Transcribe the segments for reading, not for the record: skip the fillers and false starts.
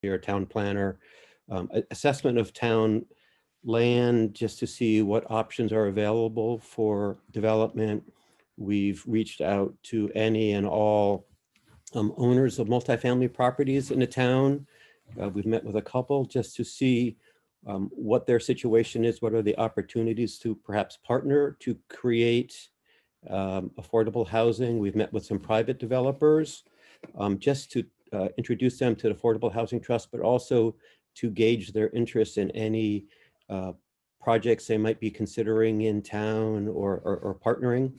or town planner, assessment of town land just to see what options are available for development. We've reached out to any and all owners of multifamily properties in the town. We've met with a couple just to see what their situation is, what are the opportunities to perhaps partner to create affordable housing. We've met with some private developers just to introduce them to the Affordable Housing Trust, but also to gauge their interest in any projects they might be considering in town or partnering.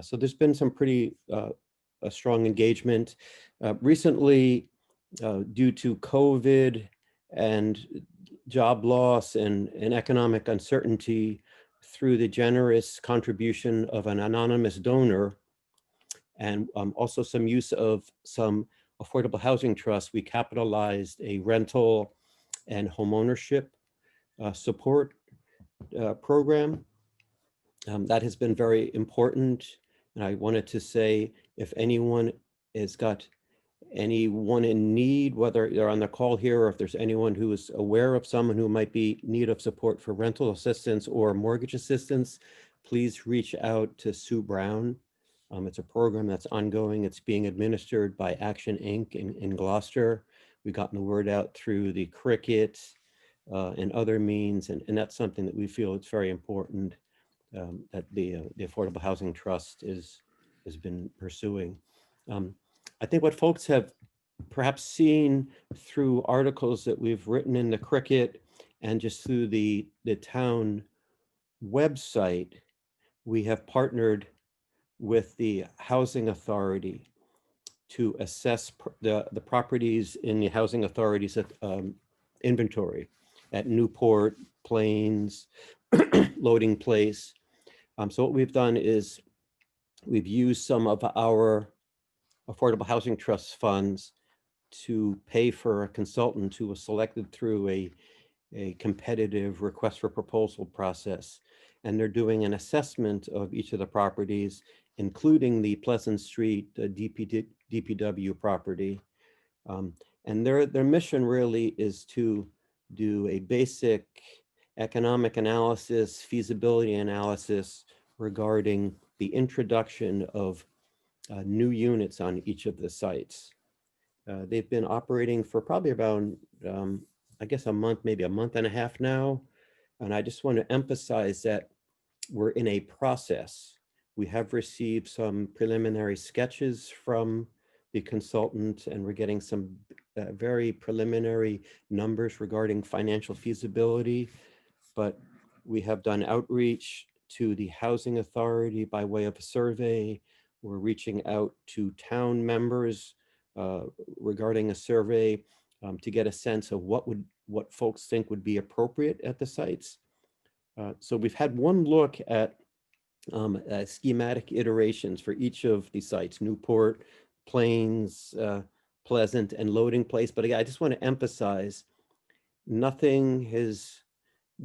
So there's been some pretty a strong engagement. Recently, due to COVID and job loss and economic uncertainty, through the generous contribution of an anonymous donor and also some use of some affordable housing trusts, we capitalized a rental and homeownership support program. That has been very important. And I wanted to say, if anyone has got anyone in need, whether they're on the call here, or if there's anyone who is aware of someone who might be in need of support for rental assistance or mortgage assistance, please reach out to Sue Brown. It's a program that's ongoing. It's being administered by Action Inc. in Gloucester. We've gotten the word out through the Cricket and other means, and that's something that we feel it's very important that the Affordable Housing Trust has been pursuing. I think what folks have perhaps seen through articles that we've written in the Cricket and just through the town website, we have partnered with the Housing Authority to assess the properties in the Housing Authority's inventory at Newport, Plains, Loading Place. So what we've done is we've used some of our Affordable Housing Trust funds to pay for a consultant who was selected through a competitive request for proposal process. And they're doing an assessment of each of the properties, including the Pleasant Street DPW property. And their mission really is to do a basic economic analysis, feasibility analysis regarding the introduction of new units on each of the sites. They've been operating for probably about, I guess, a month, maybe a month and a half now. And I just want to emphasize that we're in a process. We have received some preliminary sketches from the consultant, and we're getting some very preliminary numbers regarding financial feasibility. But we have done outreach to the Housing Authority by way of a survey. We're reaching out to town members regarding a survey to get a sense of what folks think would be appropriate at the sites. So we've had one look at schematic iterations for each of the sites: Newport, Plains, Pleasant, and Loading Place. But again, I just want to emphasize, nothing has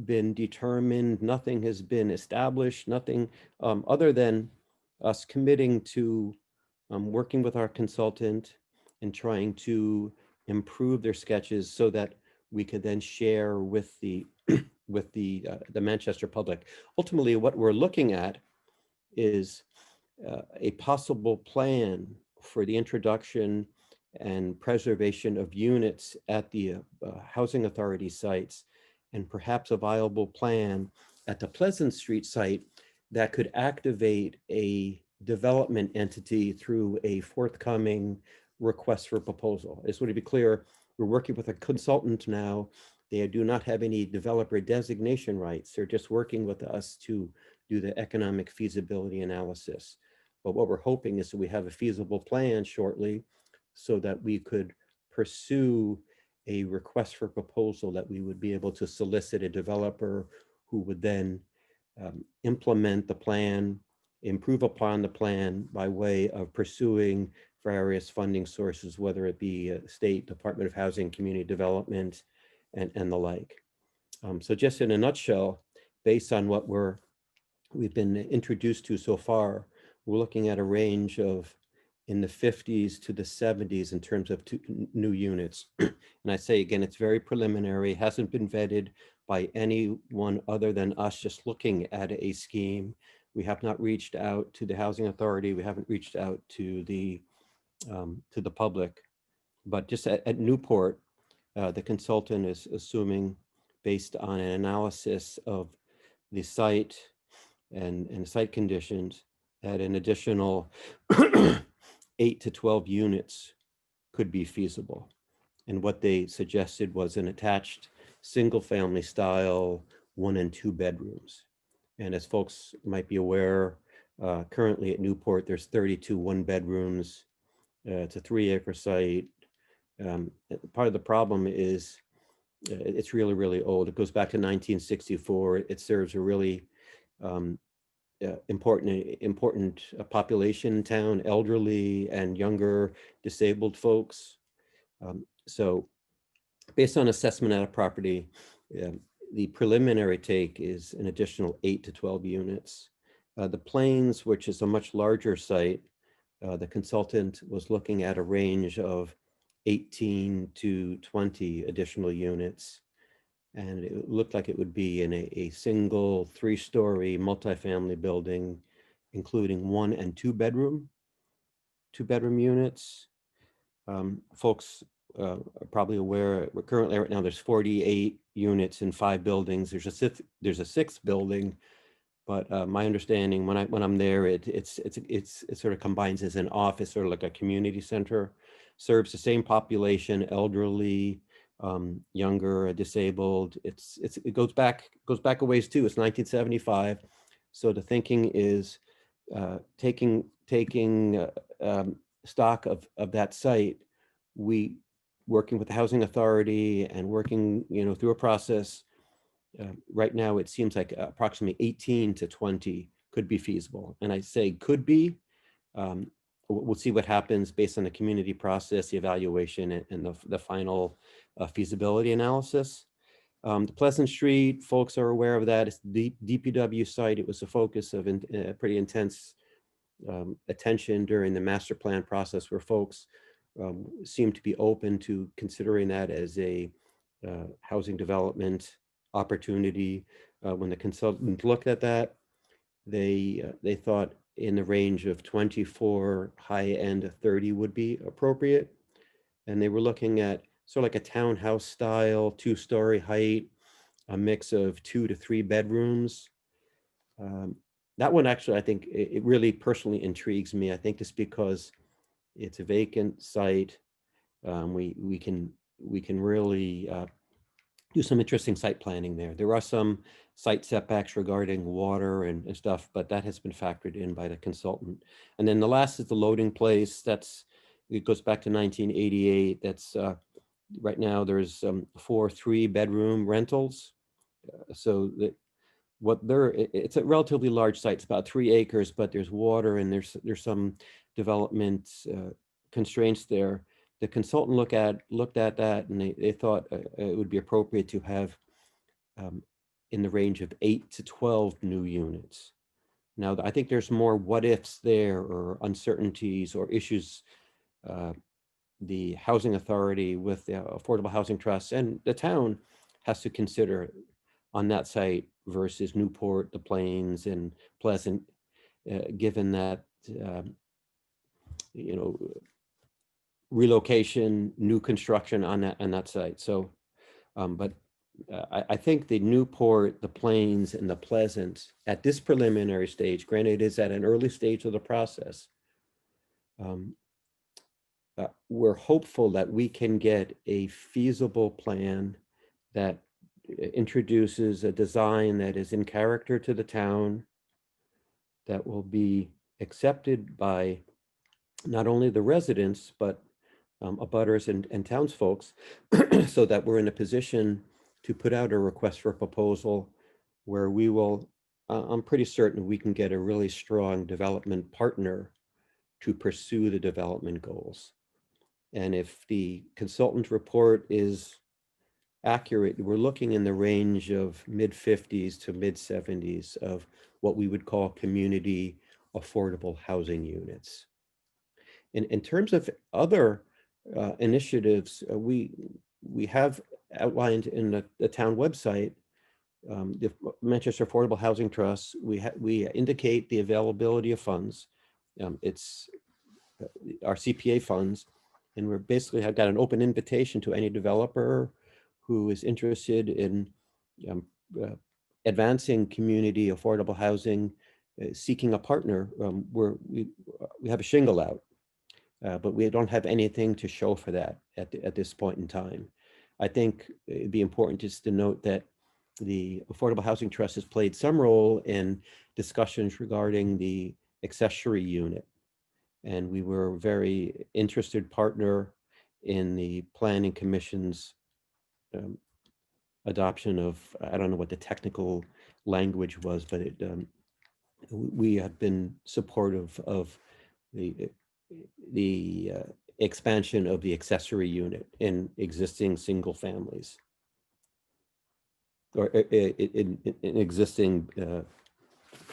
been determined, nothing has been established, nothing other than us committing to working with our consultant and trying to improve their sketches so that we could then share with the with the Manchester public. Ultimately, what we're looking at is a possible plan for the introduction and preservation of units at the Housing Authority sites, and perhaps a viable plan at the Pleasant Street site that could activate a development entity through a forthcoming request for proposal. I just want to be clear, we're working with a consultant now. They do not have any developer designation rights. They're just working with us to do the economic feasibility analysis. But what we're hoping is that we have a feasible plan shortly so that we could pursue a request for proposal that we would be able to solicit a developer who would then implement the plan, improve upon the plan by way of pursuing various funding sources, whether it be State Department of Housing, Community Development, and the like. So just in a nutshell, based on what we've been introduced to so far, we're looking at a range of in the 50s to the 70s in terms of new units. And I say again, it's very preliminary, hasn't been vetted by anyone other than us just looking at a scheme. We have not reached out to the Housing Authority. We haven't reached out to the public. But just at Newport, the consultant is assuming, based on an analysis of the site and site conditions, that an additional 8 to 12 units could be feasible. And what they suggested was an attached single-family style 1 and 2 bedrooms. And as folks might be aware, currently at Newport, there's 32 one-bedrooms. It's a 3-acre site. Part of the problem is it's really, really old. It goes back to 1964. It serves a really important population in town, elderly and younger disabled folks. So based on assessment at a property, the preliminary take is an additional 8 to 12 units. The Plains, which is a much larger site, the consultant was looking at a range of 18 to 20 additional units. And it looked like it would be in a single 3-story multifamily building, including 1 and 2 bedroom units. Folks are probably aware, we're currently right now there's 48 units in 5 buildings. There's a 6th building, but my understanding when I'm there, it sort of combines as an office, sort of like a community center, serves the same population, elderly, younger, disabled. It goes back a ways too. It's 1975, so the thinking is taking stock of that site. We working with the Housing Authority and working through a process. Right now, it seems like approximately 18 to 20 could be feasible, and I say could be. We'll see what happens based on the community process, the evaluation, and the final feasibility analysis. The Pleasant Street, folks are aware of that. It's the DPW site. It was the focus of pretty intense attention during the master plan process, where folks seem to be open to considering that as a housing development opportunity. When the consultant looked at that, they thought in the range of 24, high end 30 would be appropriate. And they were looking at sort of like a townhouse style, 2-story height, a mix of 2 to 3 bedrooms. That one actually, I think it really personally intrigues me. I think just because it's a vacant site, we can really do some interesting site planning there. There are some site setbacks regarding water and stuff, but that has been factored in by the consultant. And then the last is the loading place. It goes back to 1988. That's right now there's 4 3-bedroom rentals. So that it's a relatively large site. It's about 3 acres, but there's water and there's some development constraints there. The consultant looked at that, and they thought it would be appropriate to have in the range of 8 to 12 new units. Now, I think there's more what ifs there, or uncertainties or issues the Housing Authority with the Affordable Housing Trust and the town has to consider on that site versus Newport, the Plains, and Pleasant, given that relocation, new construction on that site. So, but I think the Newport, the Plains, and the Pleasant at this preliminary stage, granted it is at an early stage of the process, we're hopeful that we can get a feasible plan that introduces a design that is in character to the town, that will be accepted by not only the residents, but abutters and townsfolks, so that we're in a position to put out a request for a proposal where we will, I'm pretty certain we can get a really strong development partner to pursue the development goals. And if the consultant report is accurate, we're looking in the range of mid-50s to mid-70s of what we would call community affordable housing units. In terms of other initiatives, we have outlined in the town website, the Manchester Affordable Housing Trust. We indicate the availability of funds. It's our CPA funds, and we're basically have got an open invitation to any developer who is interested in um, uh, advancing community affordable housing, seeking a partner. We have a shingle out, but we don't have anything to show for that at this point in time. I think it'd be important just to note that the Affordable Housing Trust has played some role in discussions regarding the accessory unit. And we were a very interested partner in the Planning Commission's adoption of, I don't know what the technical language was, but we have been supportive of the expansion of the accessory unit in existing single families, or in existing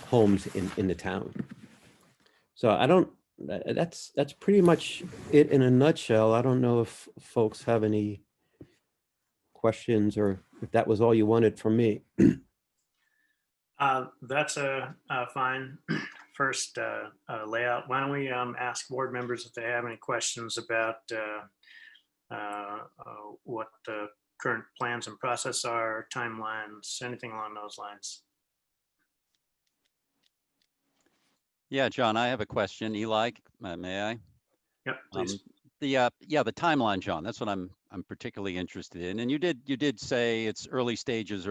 homes in the town. So I don't, that's pretty much it in a nutshell. I don't know if folks have any questions or if that was all you wanted from me. That's a fine first layout. Why don't we ask board members if they have any questions about what the current plans and process are, timelines, anything along those lines. Yeah, John, I have a question. Eli, may I? Yep, please. The timeline, John, that's what I'm particularly interested in. And you did say it's early stages.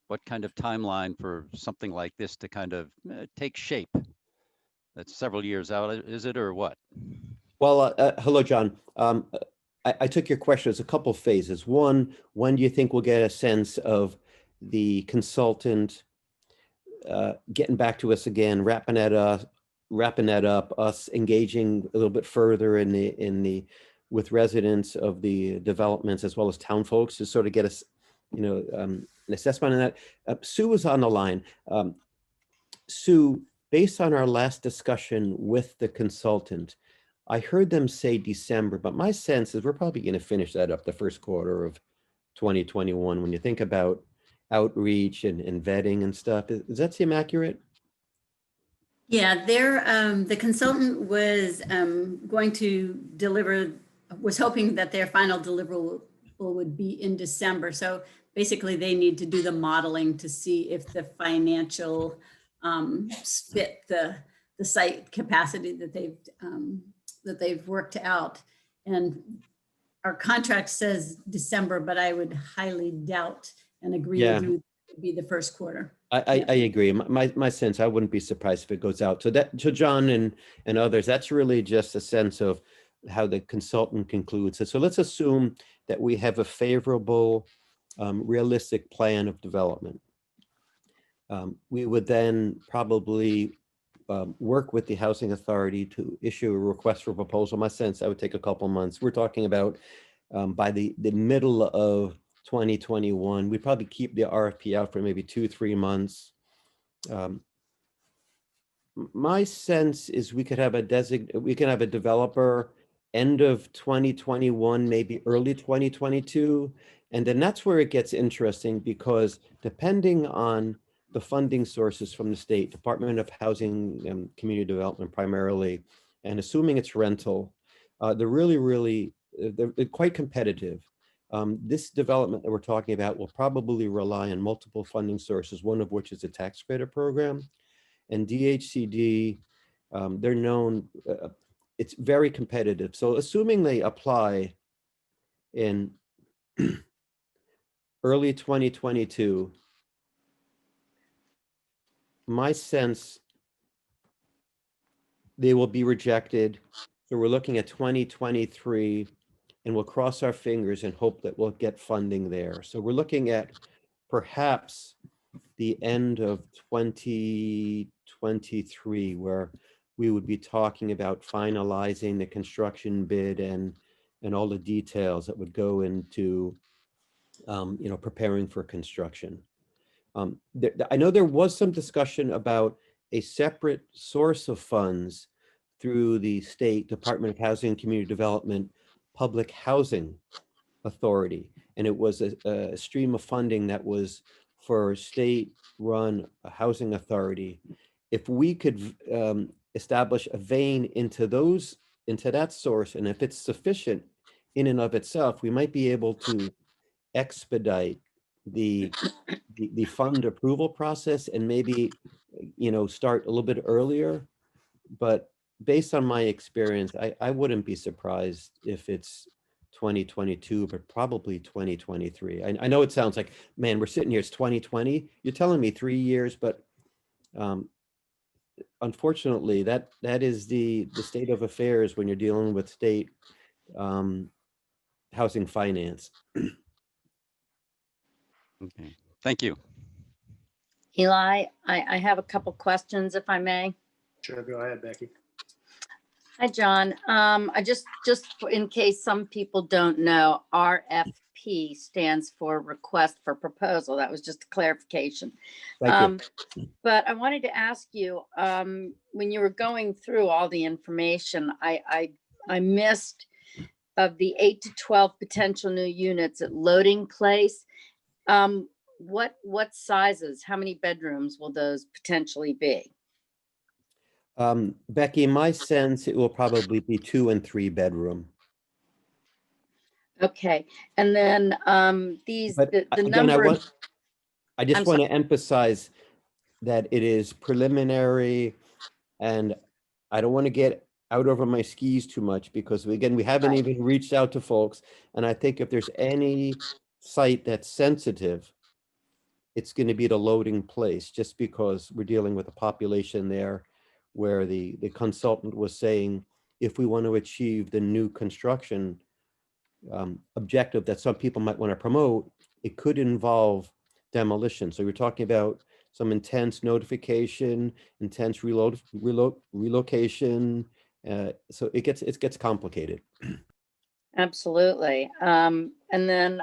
What kind of timeline for something like this to kind of take shape? That's several years out, is it, or what? Well, hello, John. I took your question as a couple phases. One, when do you think we'll get a sense of the consultant getting back to us again, wrapping that up, us engaging a little bit further with residents of the developments as well as town folks to sort of get us, an assessment on that. Sue was on the line. Sue, based on our last discussion with the consultant, I heard them say December, but my sense is we're probably going to finish that up the first quarter of 2021. When you think about outreach and vetting and stuff, does that seem accurate? Yeah, the consultant was going to deliver, was hoping that their final deliverable would be in December. So basically they need to do the modeling to see if the financial fit the site capacity that they've worked out. And our contract says December, but I would highly doubt and agree with you, it would be the first quarter. I agree. My sense, I wouldn't be surprised if it goes out. So John and others, that's really just a sense of how the consultant concludes. So let's assume that we have a favorable, realistic plan of development. We would then probably work with the housing authority to issue a request for proposal. My sense, that would take a couple months. We're talking about by the middle of 2021, we'd probably keep the RFP out for maybe 2-3 months. My sense is we could have a developer end of 2021, maybe early 2022. And then that's where it gets interesting, because depending on the funding sources from the state, Department of Housing and Community Development primarily, and assuming it's rental, they're quite competitive. This development that we're talking about will probably rely on multiple funding sources, one of which is a tax credit program. And DHCD, they're known, it's very competitive. So assuming they apply in early 2022, my sense, they will be rejected. So we're looking at 2023, and we'll cross our fingers and hope that we'll get funding there. So we're looking at perhaps the end of 2023, where we would be talking about finalizing the construction bid and all the details that would go into preparing for construction. I know there was some discussion about a separate source of funds through the State Department of Housing and Community Development Public Housing Authority. And it was a stream of funding that was for state-run housing authority. If we could establish a vein into that source, and if it's sufficient in and of itself, we might be able to expedite the fund approval process and maybe, start a little bit earlier. But based on my experience, I wouldn't be surprised if it's 2022, but probably 2023. I know it sounds like, man, we're sitting here, it's 2020. You're telling me 3 years, but unfortunately, that is the state of affairs when you're dealing with state housing finance. Okay, thank you. Eli, I have a couple questions, if I may. Sure, go ahead, Becky. Hi, John. I just in case some people don't know, RFP stands for Request for Proposal. That was just a clarification. Thank you. But I wanted to ask you, when you were going through all the information, I missed of the 8 to 12 potential new units at Loading Place. What sizes, how many bedrooms will those potentially be? Becky, in my sense, it will probably be 2 and 3 bedroom. Okay, and then But the again, number. I just I'm want to emphasize that it is preliminary, and I don't want to get out over my skis too much, because again, we haven't Right. even reached out to folks. And I think if there's any site that's sensitive, it's going to be the Loading Place, just because we're dealing with a population there where the consultant was saying, if we want to achieve the new construction objective that some people might want to promote, it could involve demolition. So we're talking about some intense notification, intense relocation. So it gets complicated. Absolutely. And then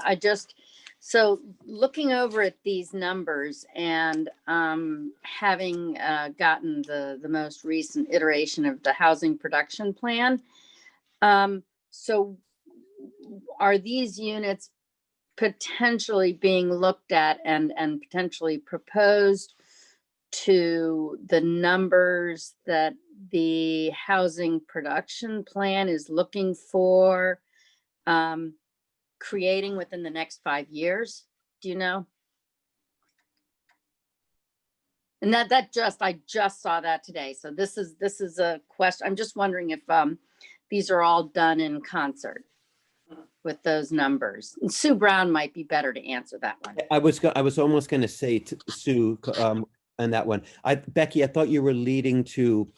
so looking over at these numbers and having gotten the most recent iteration of the housing production plan, so are these units potentially being looked at and potentially proposed to the numbers that the housing production plan is looking for creating within the next 5 years? Do you know? And I just saw that today. So this is a question. I'm just wondering if these are all done in concert with those numbers. And Sue Brown might be better to answer that one. I was almost going to say to Sue on that one. Becky, I thought you were leading to,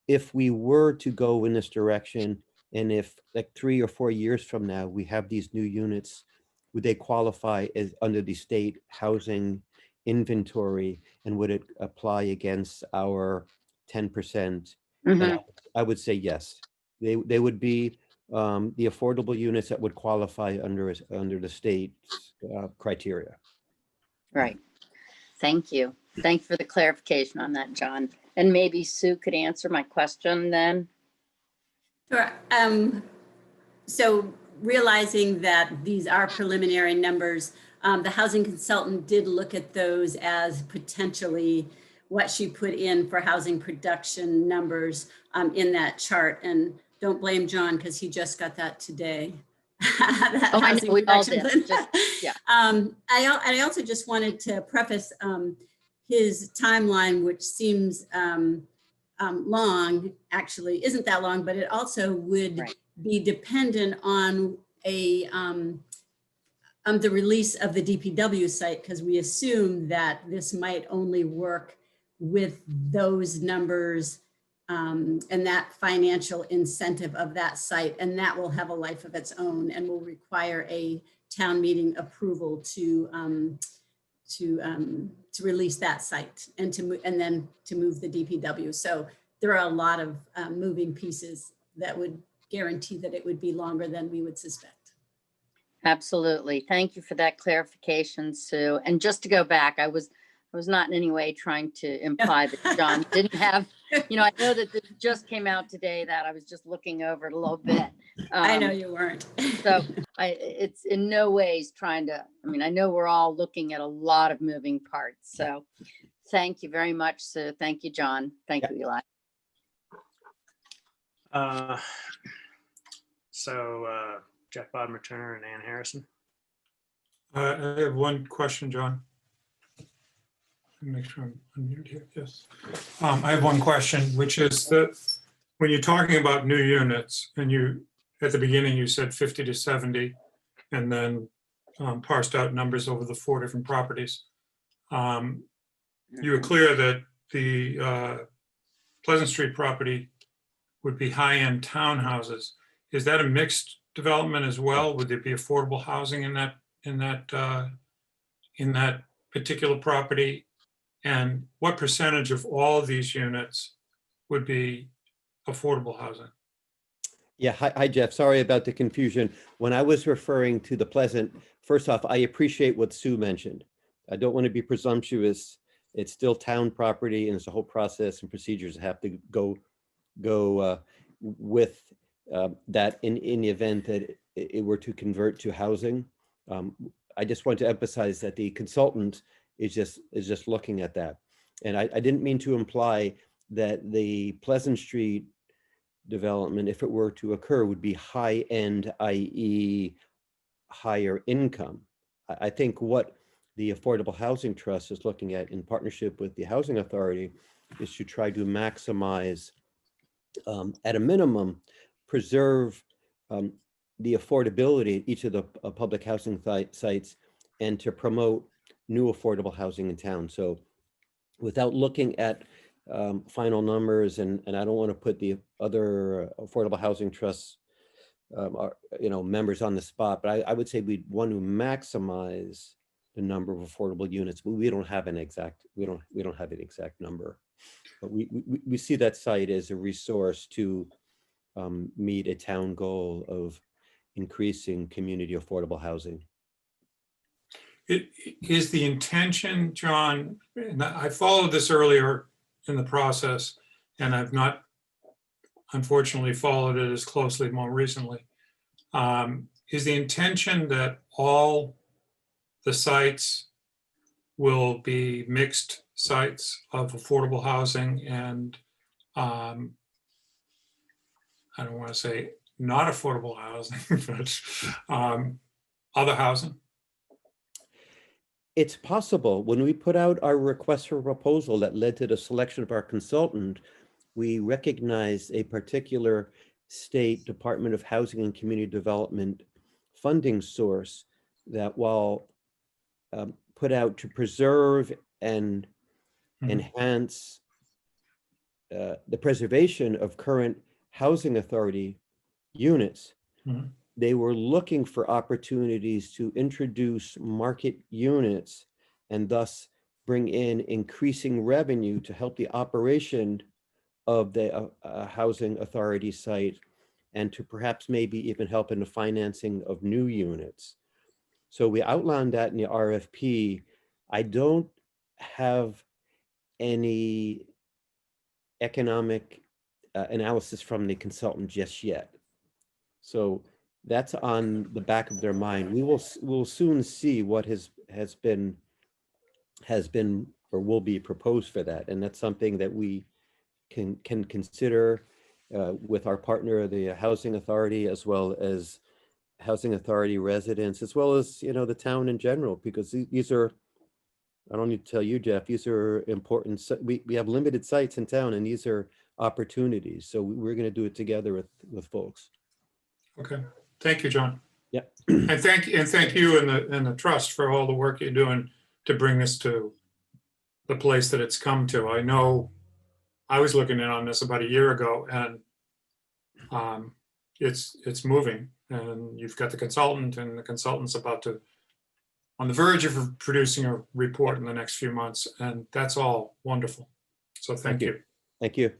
if we were to go in this direction, and if like 3 or 4 years from now we have these new units, would they qualify as under the state housing inventory, and would it apply against our 10%? Mhm. And I would say yes. They would be the affordable units that would qualify under the state's criteria. Right. Thank you. Thank you for the clarification on that, John. And maybe Sue could answer my question then. Sure. So realizing that these are preliminary numbers, the housing consultant did look at those as potentially what she put in for housing production numbers in that chart. And don't blame John, because he just got that today. That Oh, I know, housing we all production did. plan. Yeah. I also just wanted to preface his timeline, which seems long, actually isn't that long, but it also would Right. be dependent on the release of the DPW site, because we assume that this might only work with those numbers and that financial incentive of that site, and that will have a life of its own and will require a town meeting approval to release that site and then to move the DPW. So there are a lot of moving pieces that would guarantee that it would be longer than we would suspect. Absolutely. Thank you for that clarification, Sue. And just to go back, I was was not in any way trying to imply that John didn't have, I know that this just came out today that I was just looking over it a little bit. I know you weren't. So it's in no ways trying to, I know we're all looking at a lot of moving parts. So thank you very much. So thank you, John. Thank you, Eli. Jeff Bodmer Turner and Ann Harrison. I have one question, John. Make sure I'm unmuted here. Yes. I have one question, which is that when you're talking about new units and at the beginning, you said 50 to 70 and then parsed out numbers over the 4 different properties. You were clear that the Pleasant Street property would be high-end townhouses. Is that a mixed development as well? Would there be affordable housing in that particular property? And what percentage of all of these units would be affordable housing? Yeah, hi, Jeff. Sorry about the confusion. When I was referring to the Pleasant, first off, I appreciate what Sue mentioned. I don't want to be presumptuous. It's still town property and it's a whole process and procedures that have to go with that in the event that it were to convert to housing. I just want to emphasize that the consultant is just looking at that. And I didn't mean to imply that the Pleasant Street development, if it were to occur, would be high end, i.e. higher income. I think what the Affordable Housing Trust is looking at in partnership with the Housing Authority is to try to maximize, at a minimum, preserve the affordability at each of the public housing sites and to promote new affordable housing in town. So without looking at final numbers, and I don't want to put the other affordable housing trusts members on the spot, but I would say we'd want to maximize the number of affordable units, but we don't have an exact number. But we see that site as a resource to meet a town goal of increasing community affordable housing. It is the intention, John, and I followed this earlier in the process, and I've not unfortunately followed it as closely more recently. Is the intention that all the sites will be mixed sites of affordable housing and I don't want to say not affordable housing, but other housing? It's possible. When we put out our request for proposal that led to the selection of our consultant, we recognized a particular state Department of Housing and Community Development funding source that, while put out to preserve and enhance the preservation of current housing authority units, they were looking for opportunities to introduce market units and thus bring in increasing revenue to help the operation of the housing authority site and to perhaps maybe even help in the financing of new units. So we outlined that in the RFP. I don't have any economic analysis from the consultant just yet. So that's on the back of their mind. We'll soon see what has been or will be proposed for that, and that's something that we can consider with our partner, the Housing Authority, as well as Housing Authority residents, as well as the town in general, because these are, I don't need to tell you, Jeff, these are important. We have limited sites in town, and these are opportunities. So we're going to do it together with folks. Okay. Thank you, John. Yeah. And thank you and the trust for all the work you're doing to bring this to the place that it's come to. I know I was looking in on this about a year ago, and it's moving. And you've got the consultant, and the consultant's on the verge of producing a report in the next few months, and that's all wonderful. So thank you. Thank you.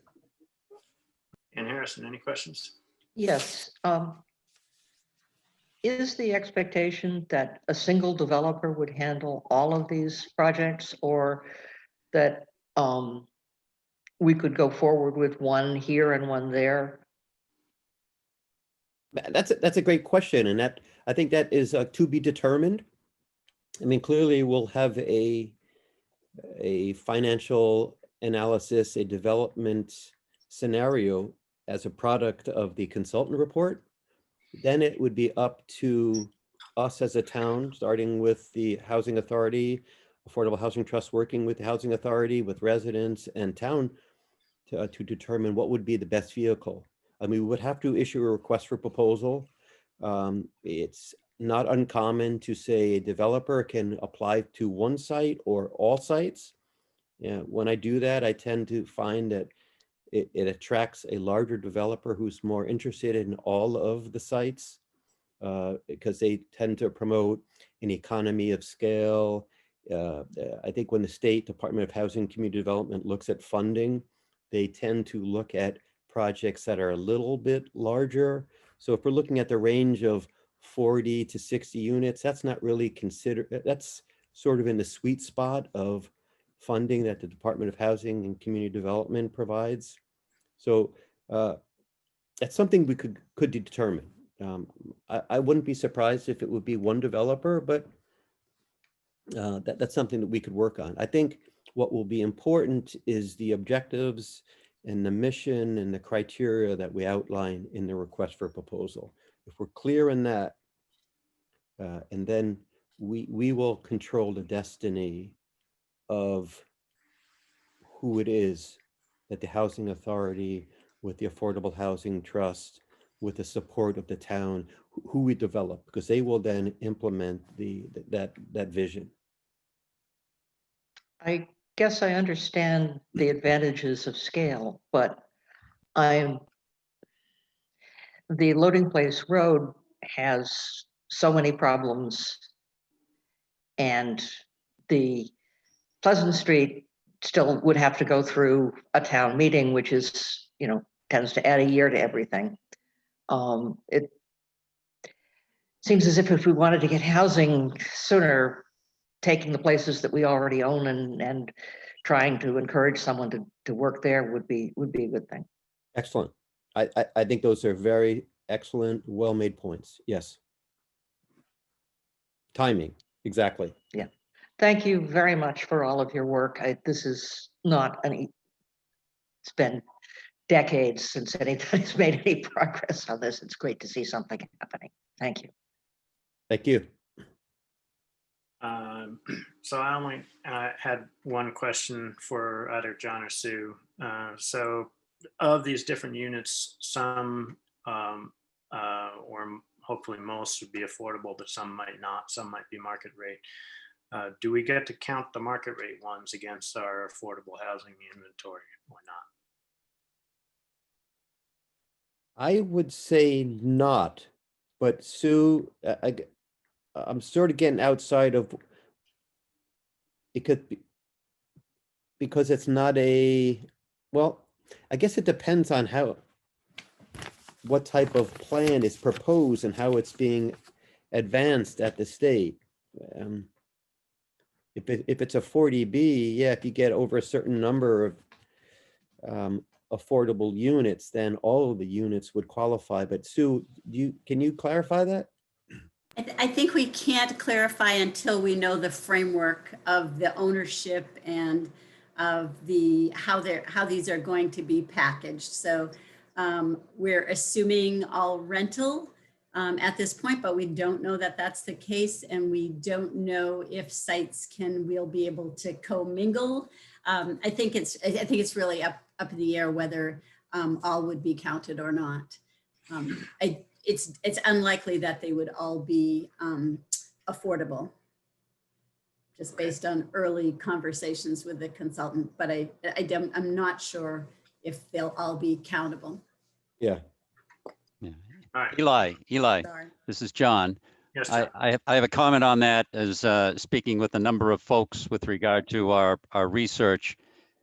Ann Harrison, any questions? Yes. is the expectation that a single developer would handle all of these projects, or that we could go forward with one here and one there? That's a great question, and that I think that is to be determined. I mean, clearly we'll have a financial analysis, a development scenario as a product of the consultant report. Then it would be up to us as a town, starting with the Housing Authority, Affordable Housing Trust, working with the Housing Authority, with residents and town to determine what would be the best vehicle. I mean, we would have to issue a request for proposal. It's not uncommon to say a developer can apply to one site or all sites. Yeah, when I do that, I tend to find that it attracts a larger developer who's more interested in all of the sites, because they tend to promote an economy of scale. I think when the State Department of Housing and Community Development looks at funding, they tend to look at projects that are a little bit larger. So if we're looking at the range of 40 to 60 units, that's not really considered, that's sort of in the sweet spot of funding that the Department of Housing and Community Development provides. So that's something we could determine. I wouldn't be surprised if it would be one developer, but that's something that we could work on. I think what will be important is the objectives and the mission and the criteria that we outline in the request for proposal. If we're clear in that, and then we will control the destiny of who it is that the Housing Authority, with the Affordable Housing Trust, with the support of the town, who we develop, because they will then implement that vision. I guess I understand the advantages of scale, but the Loading Place Road has so many problems, and the Pleasant Street still would have to go through a town meeting, which is, tends to add a year to everything. It seems as if we wanted to get housing sooner, taking the places that we already own and trying to encourage someone to work there would be a good thing. Excellent. I think those are very excellent, well-made points. Yes. Timing, exactly. Yeah. Thank you very much for all of your work. This is not it's been decades since anybody's made any progress on this. It's great to see something happening. Thank you. Thank you. So I only had one question for either John or Sue. So of these different units, some or hopefully most would be affordable, but some might not. Some might be market rate. Do we get to count the market rate ones against our affordable housing inventory or not? I would say not, but Sue, I'm sort of getting outside of, it could be, because it's not well, I guess it depends on what type of plan is proposed and how it's being advanced at the state. If it's a 40B, yeah, if you get over a certain number of affordable units, then all of the units would qualify. But Sue, can you clarify that? I think we can't clarify until we know the framework of the ownership and of how these are going to be packaged. So we're assuming all rental at this point, but we don't know that that's the case, and we don't know if sites will be able to commingle. I think it's really up in the air whether all would be counted or not. It's unlikely that they would all be affordable, just based on early conversations with the consultant. But I'm not sure if they'll all be countable. Yeah. Yeah. All right. Eli, Sorry. this is John. Yes, John. I have a comment on that as speaking with a number of folks with regard to our research.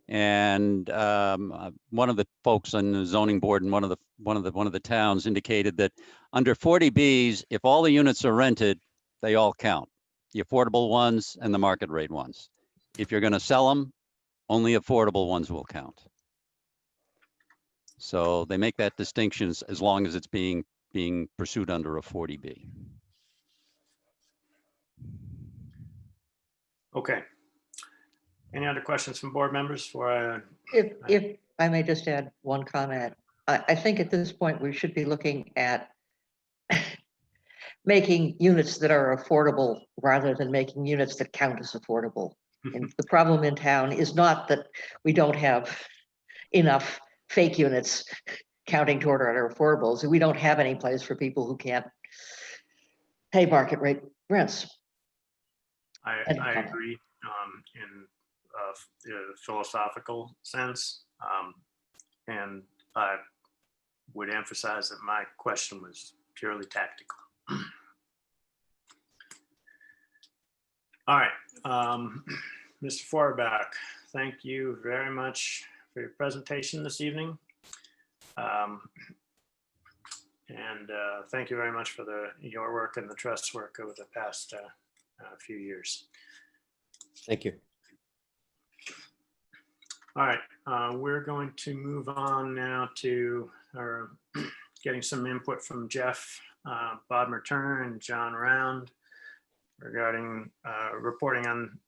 And one of the folks on the zoning board and one of one of the towns indicated that under 40Bs, if all the units are rented, they all count, the affordable ones and the market rate ones. If you're going to sell them, only affordable ones will count. So they make that distinction as long as it's being pursued under a 40B. Okay. Any other questions from board members for? If I may just add one comment, I think at this point we should be looking at making units that are affordable rather than making units that count as affordable. And the problem in town is not that we don't have enough fake units counting toward our affordables. We don't have any place for people who can't pay market rate rents. I agree in the philosophical sense. And I would emphasize that my question was purely tactical. All right, Mr. Feuerbach, thank you very much for your presentation this evening. And thank you very much for your work and the trust's work over the past few years. Thank you. All right, we're going to move on now to getting some input from Jeff Bodmer Turner and John Round regarding reporting on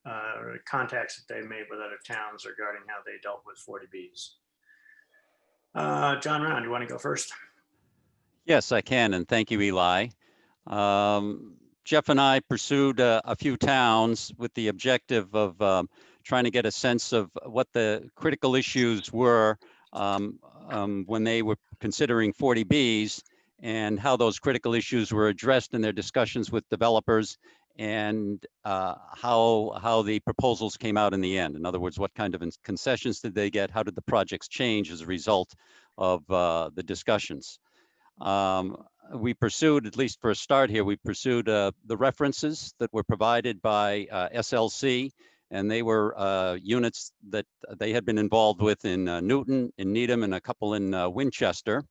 contacts that they made with other towns regarding how they dealt with 40Bs. John Round, you want to go first? Yes, I can, and thank you, Eli. Jeff and I pursued a few towns with the objective of trying to get a sense of what the critical issues were when they were considering 40Bs and how those critical issues were addressed in their discussions with developers and how the proposals came out in the end. In other words, what kind of concessions did they get? How did the projects change as a result of the discussions? We pursued, at least for a start here, we pursued the references that were provided by SLC, and they were units that they had been involved with in Newton, in Needham, and a couple in Winchester.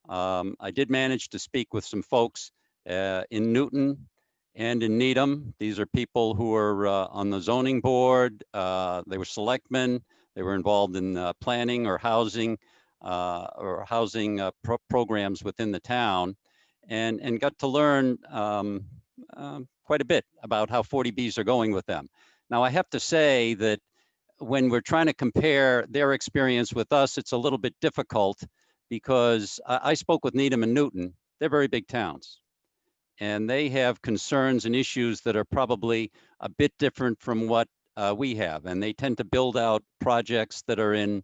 I did manage to speak with some folks in Newton and in Needham. These are people who are on the zoning board. They were selectmen. They were involved in planning or housing programs within the town, and got to learn quite a bit about how 40Bs are going with them. Now, I have to say that when we're trying to compare their experience with us, it's a little bit difficult because I spoke with Needham and Newton. They're very big towns, and they have concerns and issues that are probably a bit different from what we have. And they tend to build out projects that are in,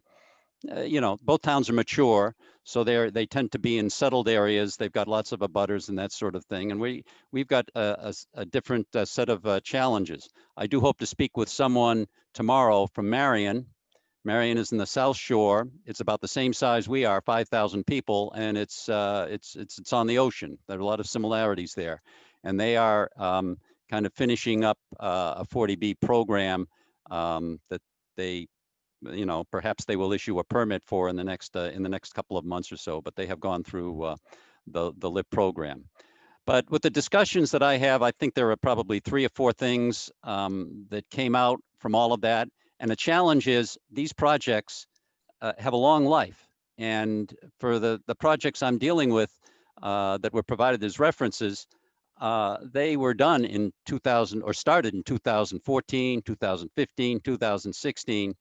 both towns are mature, so they tend to be in settled areas. They've got lots of abutters and that sort of thing. And we've got a different set of challenges. I do hope to speak with someone tomorrow from Marion. Marion is in the South Shore. It's about the same size we are, 5,000 people, and it's on the ocean. There are a lot of similarities there, and they are kind of finishing up a 40B program that they, perhaps they will issue a permit for in the next couple of months or so. But they have gone through the LIP program. But with the discussions that I have, I think there are probably 3 or 4 things that came out from all of that. And the challenge is these projects have a long life. And for the projects I'm dealing with that were provided as references, they were done in 2000 or started in 2014, 2015, 2016.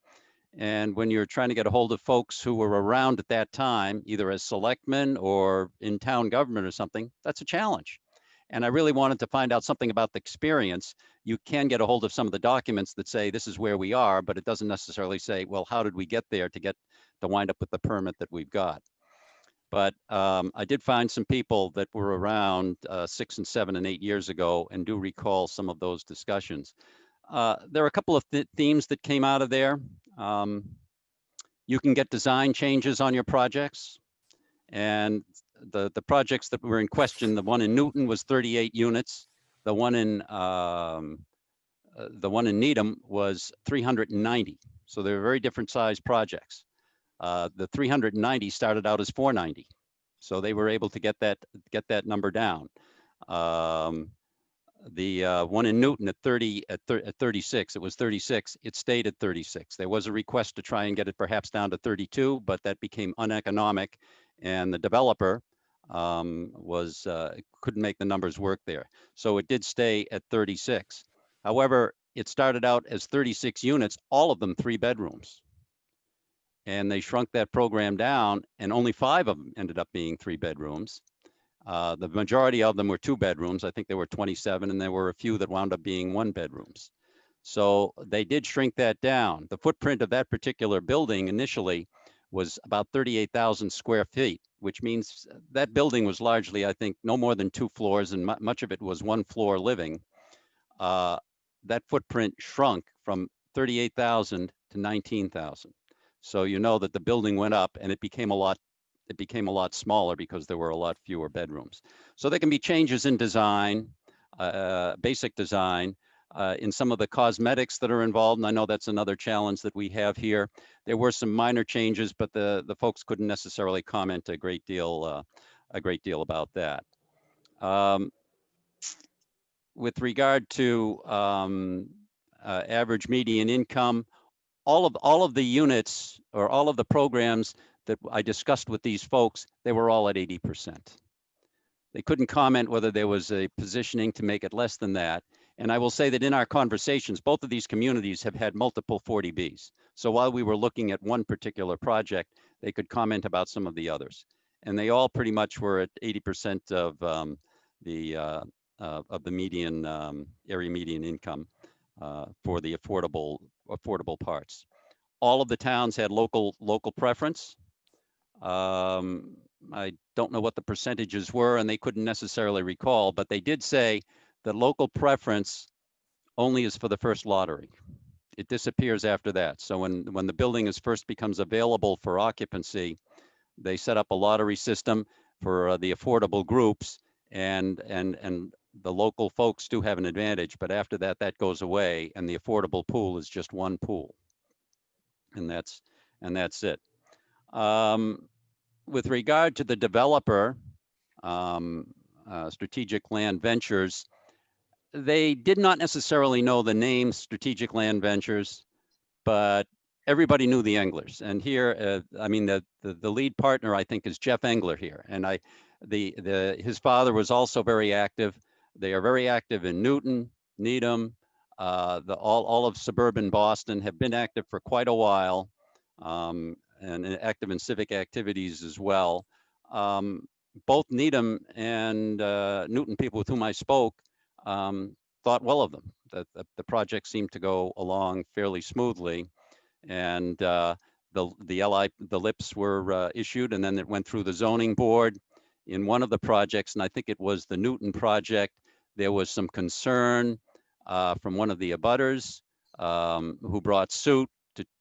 And when you're trying to get a hold of folks who were around at that time, either as selectmen or in town government or something, that's a challenge. And I really wanted to find out something about the experience. You can get a hold of some of the documents that say this is where we are, but it doesn't necessarily say, well, how did we get there to wind up with the permit that we've got? But I did find some people that were around 6 and 7 and 8 years ago and do recall some of those discussions. There are a couple of themes that came out of there. You can get design changes on your projects, and the projects that were in question, the one in Newton was 38 units. The one in Needham was 390. So they're very different size projects. The 390 started out as 490. So they were able to get that number down. The one in Newton at 36, it was 36, it stayed at 36. There was a request to try and get it perhaps down to 32, but that became uneconomic, and the developer couldn't make the numbers work there. So it did stay at 36. However, it started out as 36 units, all of them 3 bedrooms. And they shrunk that program down, and only 5 of them ended up being 3 bedrooms. The majority of them were 2 bedrooms. I think there were 27, and there were a few that wound up being 1 bedrooms. So they did shrink that down. The footprint of that particular building initially was about 38,000 square feet, which means that building was largely, I think, no more than 2 floors, and much of it was 1 floor living. That footprint shrunk from 38,000 to 19,000. So you know that the building went up, and it became a lot smaller because there were a lot fewer bedrooms. So there can be changes in design, basic design, in some of the cosmetics that are involved. And I know that's another challenge that we have here. There were some minor changes, but the folks couldn't necessarily comment a great deal about that. With regard to average median income, all of the units or all of the programs that I discussed with these folks, they were all at 80%. They couldn't comment whether there was a positioning to make it less than that. And I will say that in our conversations, both of these communities have had multiple 40Bs. So while we were looking at one particular project, they could comment about some of the others. And they all pretty much were at 80% of the median area median income for the affordable parts. All of the towns had local preference. I don't know what the percentages were, and they couldn't necessarily recall, but they did say that local preference only is for the first lottery. It disappears after that. So when the building first becomes available for occupancy, they set up a lottery system for the affordable groups, and the local folks do have an advantage, but after that, that goes away, and the affordable pool is just one pool, and that's it. With regard to the developer, Strategic Land Ventures, they did not necessarily know the name Strategic Land Ventures, but everybody knew the Englers. And here, I mean, the lead partner, I think, is Jeff Engler here. And his father was also very active. They are very active in Newton, Needham, all of suburban Boston, have been active for quite a while, and active in civic activities as well. Both Needham and Newton people with whom I spoke thought well of them. The project seemed to go along fairly smoothly, and the LIPs were issued, and then it went through the zoning board. In one of the projects, and I think it was the Newton project, there was some concern from one of the abutters who brought suit.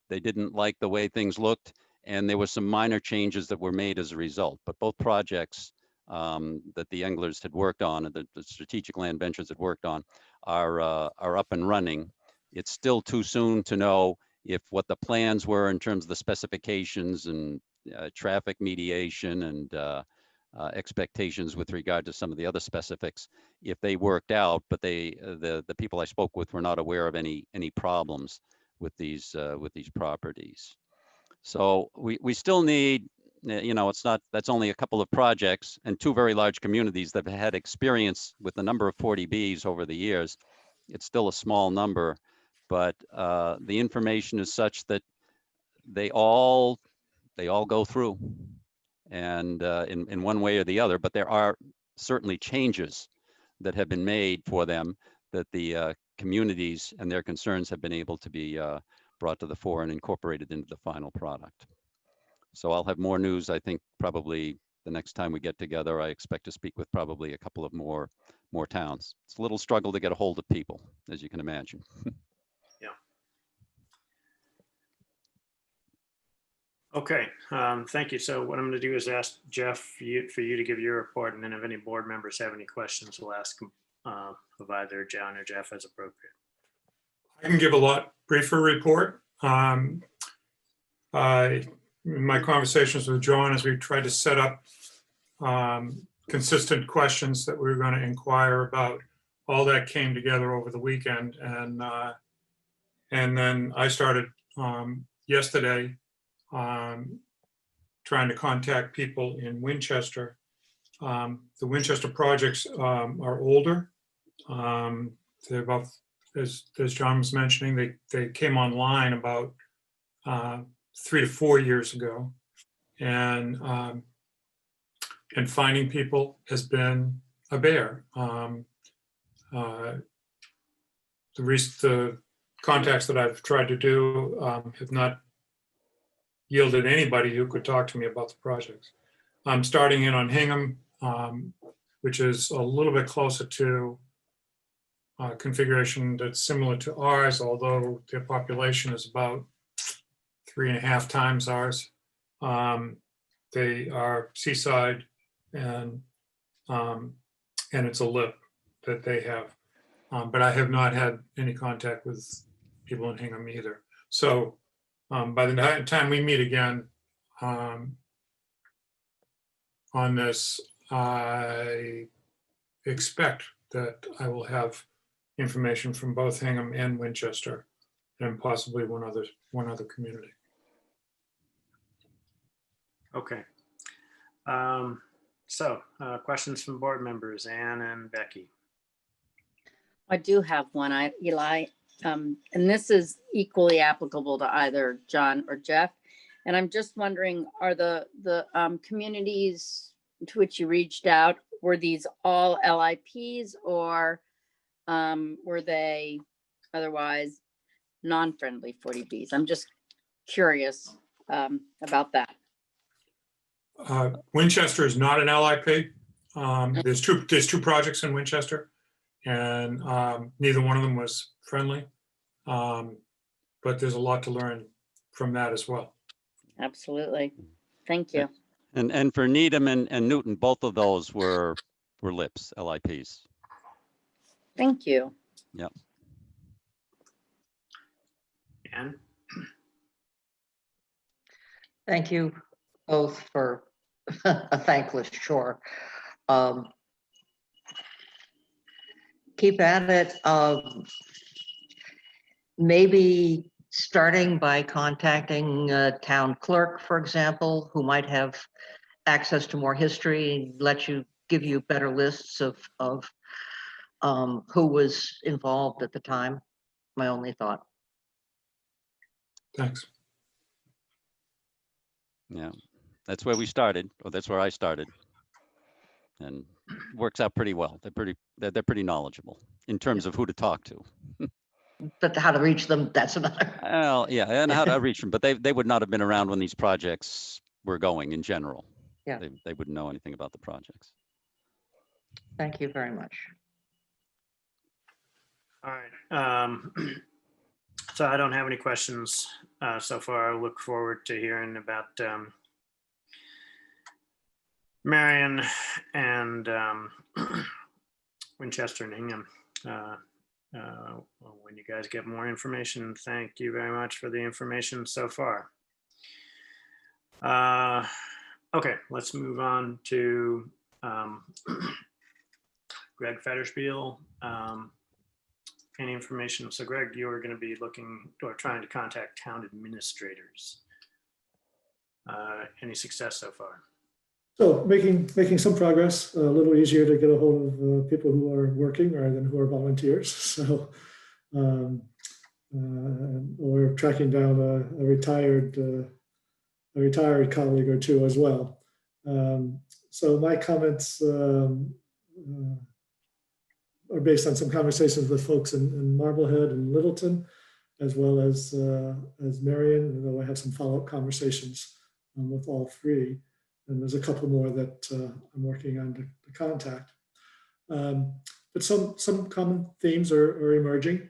They didn't like the way things looked, and there were some minor changes that were made as a result. But both projects that the Englers had worked on, and the Strategic Land Ventures had worked on, are up and running. It's still too soon to know if what the plans were in terms of the specifications and traffic mediation and expectations with regard to some of the other specifics, if they worked out. But the people I spoke with were not aware of any problems with these properties. So we still need, that's only a couple of projects and 2 very large communities that have had experience with the number of 40Bs over the years. It's still a small number, but the information is such that they all go through, and in one way or the other. But there are certainly changes that have been made for them that the communities and their concerns have been able to be brought to the fore and incorporated into the final product. So I'll have more news, I think, probably the next time we get together. I expect to speak with probably a couple of more towns. It's a little struggle to get a hold of people, as you can imagine. Yeah. Okay, thank you. So what I'm going to do is ask Jeff for you to give your report, and then if any board members have any questions, we'll ask them of either John or Jeff as appropriate. I can give a lot briefer report. In my conversations with John, as we tried to set up consistent questions that we were going to inquire about. All that came together over the weekend, and then I started yesterday trying to contact people in Winchester. The Winchester projects are older. They're about, as John was mentioning, they came online about 3 to 4 years ago, and finding people has been a bear. The contacts that I've tried to do have not yielded anybody who could talk to me about the projects. I'm starting in on Hingham, which is a little bit closer to configuration that's similar to ours, although their population is about 3.5 times ours. They are seaside, and it's a lip that they have. But I have not had any contact with people in Hingham either. So by the time we meet again on this, I expect that I will have information from both Hingham and Winchester, and possibly one other community. Okay. So questions from board members, Anne and Becky. I do have one, Eli, and this is equally applicable to either John or Jeff. And I'm just wondering, are the communities to which you reached out, were these all LIPs, or were they otherwise non-friendly 40Bs? I'm just curious about that. Winchester is not an LIP. There's two projects in Winchester, and neither one of them was friendly. But there's a lot to learn from that as well. Absolutely. Thank you. And for Needham and Newton, both of those were LIPs, LIPs. Thank you. Yep. Anne? Thank you both for a thankless chore. Keep at it. Maybe starting by contacting a town clerk, for example, who might have access to more history, give you better lists of who was involved at the time. My only thought. Thanks. Yeah, that's where we started, or that's where I started, and works out pretty well. They're pretty knowledgeable in terms of who to talk to. But how to reach them, that's another. Well, yeah, and how to reach them, but they would not have been around when these projects were going in general. Yeah. They wouldn't know anything about the projects. Thank you very much. All right. So I don't have any questions so far. I look forward to hearing about Marion and Winchester and Hingham. When you guys get more information, thank you very much for the information so far. Okay, let's move on to Greg Federspiel. Any information? So Greg, you're going to be looking or trying to contact town administrators. Any success so far? So making some progress, a little easier to get a hold of people who are working rather than who are volunteers. So we're tracking down a retired colleague or two as well. So my comments are based on some conversations with folks in Marblehead and Littleton, as well as Marion, though I have some follow-up conversations with all three. And there's a couple more that I'm working on to contact. But some common themes are emerging,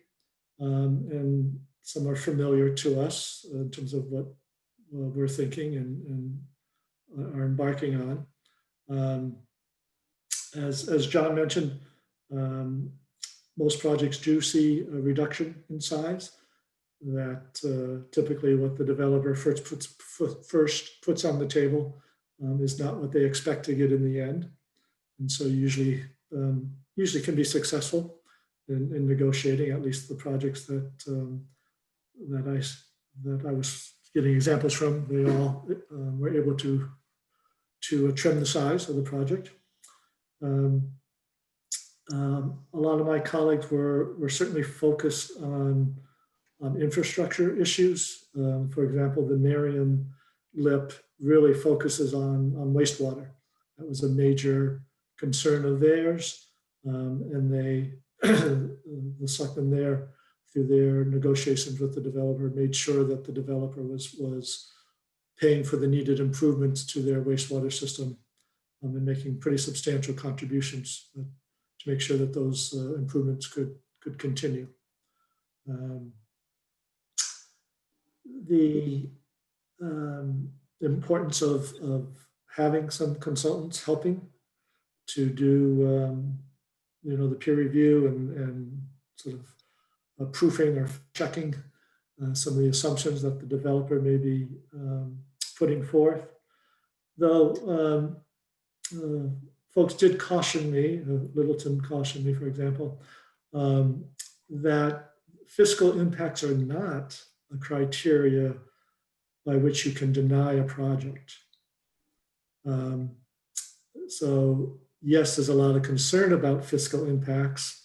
and some are familiar to us in terms of what we're thinking and are embarking on. As John mentioned, most projects do see a reduction in size. That typically what the developer first puts on the table is not what they expect to get in the end. And so usually can be successful in negotiating, at least the projects that I was getting examples from. They all were able to trim the size of the project. A lot of my colleagues were certainly focused on infrastructure issues. For example, the Marion lip really focuses on wastewater. That was a major concern of theirs. And the selectmen there, through their negotiations with the developer, made sure that the developer was paying for the needed improvements to their wastewater system and making pretty substantial contributions to make sure that those improvements could continue. The importance of having some consultants helping to do the peer review and sort of proofing or checking some of the assumptions that the developer may be putting forth. Though folks did caution me, Littleton cautioned me, for example, that fiscal impacts are not a criteria by which you can deny a project. So yes, there's a lot of concern about fiscal impacts,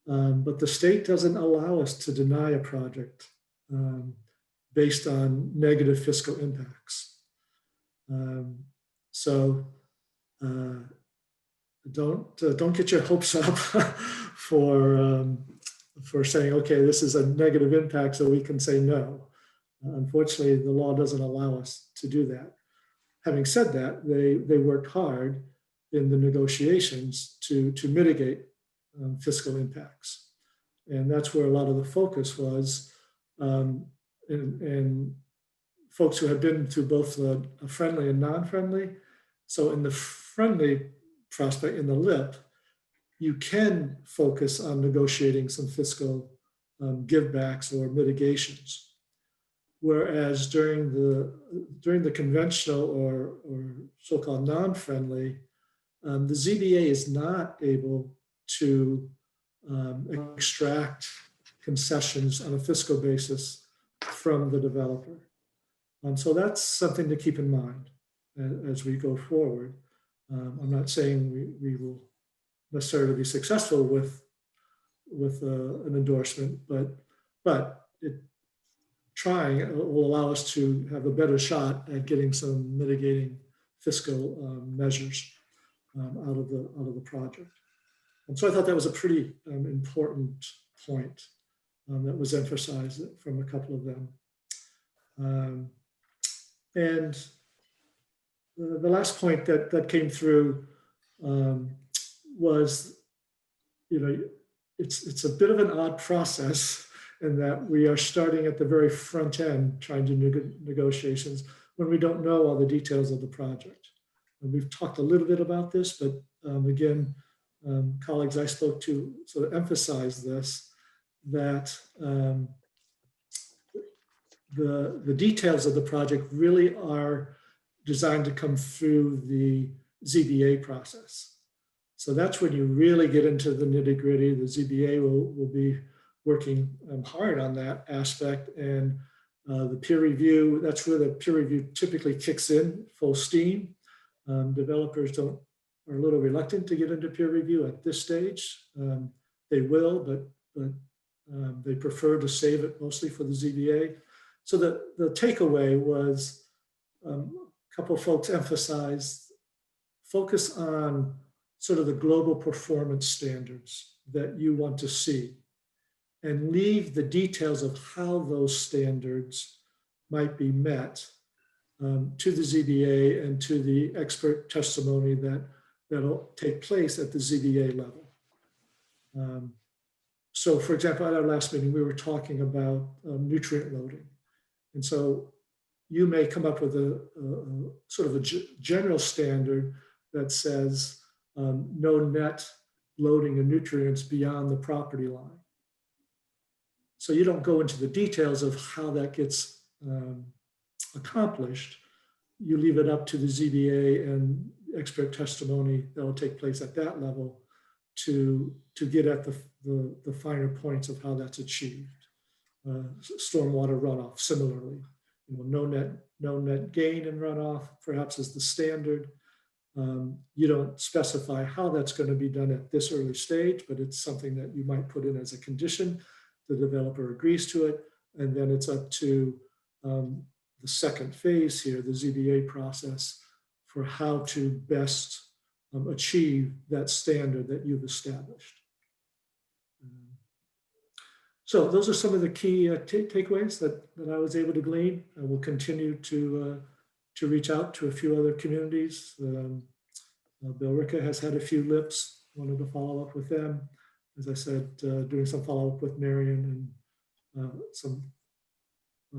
but the state doesn't allow us to deny a project based on negative fiscal impacts. So don't get your hopes up for saying, okay, this is a negative impact, so we can say no. Unfortunately, the law doesn't allow us to do that. Having said that, they worked hard in the negotiations to mitigate fiscal impacts. And that's where a lot of the focus was. And folks who have been through both a friendly and non-friendly. So in the friendly prospect, in the LIP, you can focus on negotiating some fiscal givebacks or mitigations. Whereas during the conventional or so-called non-friendly, the ZBA is not able to extract concessions on a fiscal basis from the developer. So that's something to keep in mind as we go forward. I'm not saying we will necessarily be successful with an endorsement, but trying will allow us to have a better shot at getting some mitigating fiscal measures out of the project. And so I thought that was a pretty important point that was emphasized from a couple of them. And the last point that came through was, it's a bit of an odd process in that we are starting at the very front end trying to negotiations when we don't know all the details of the project. And we've talked a little bit about this, but again, colleagues I spoke to sort of emphasize this, that the details of the project really are designed to come through the ZBA process. So that's when you really get into the nitty gritty. The ZBA will be working hard on that aspect, and the peer review, that's where the peer review typically kicks in full steam. Developers are a little reluctant to get into peer review at this stage. They will, but they prefer to save it mostly for the ZBA. So the takeaway was a couple of folks emphasized focus on sort of the global performance standards that you want to see, and leave the details of how those standards might be met to the ZBA and to the expert testimony that'll take place at the ZBA level. So for example, at our last meeting, we were talking about nutrient loading. And so you may come up with a sort of a general standard that says no net loading of nutrients beyond the property line. So you don't go into the details of how that gets accomplished, you leave it up to the ZBA and expert testimony that will take place at that level to get at the finer points of how that's achieved. Stormwater runoff, similarly, no net gain in runoff, perhaps is the standard. You don't specify how that's going to be done at this early stage, but it's something that you might put in as a condition. The developer agrees to it, and then it's up to the second phase here, the ZBA process, for how to best achieve that standard that you've established. So those are some of the key takeaways that I was able to glean. I will continue to reach out to a few other communities. Bill Ricca has had a few lips, wanted to follow up with them. As I said, doing some follow-up with Marion and some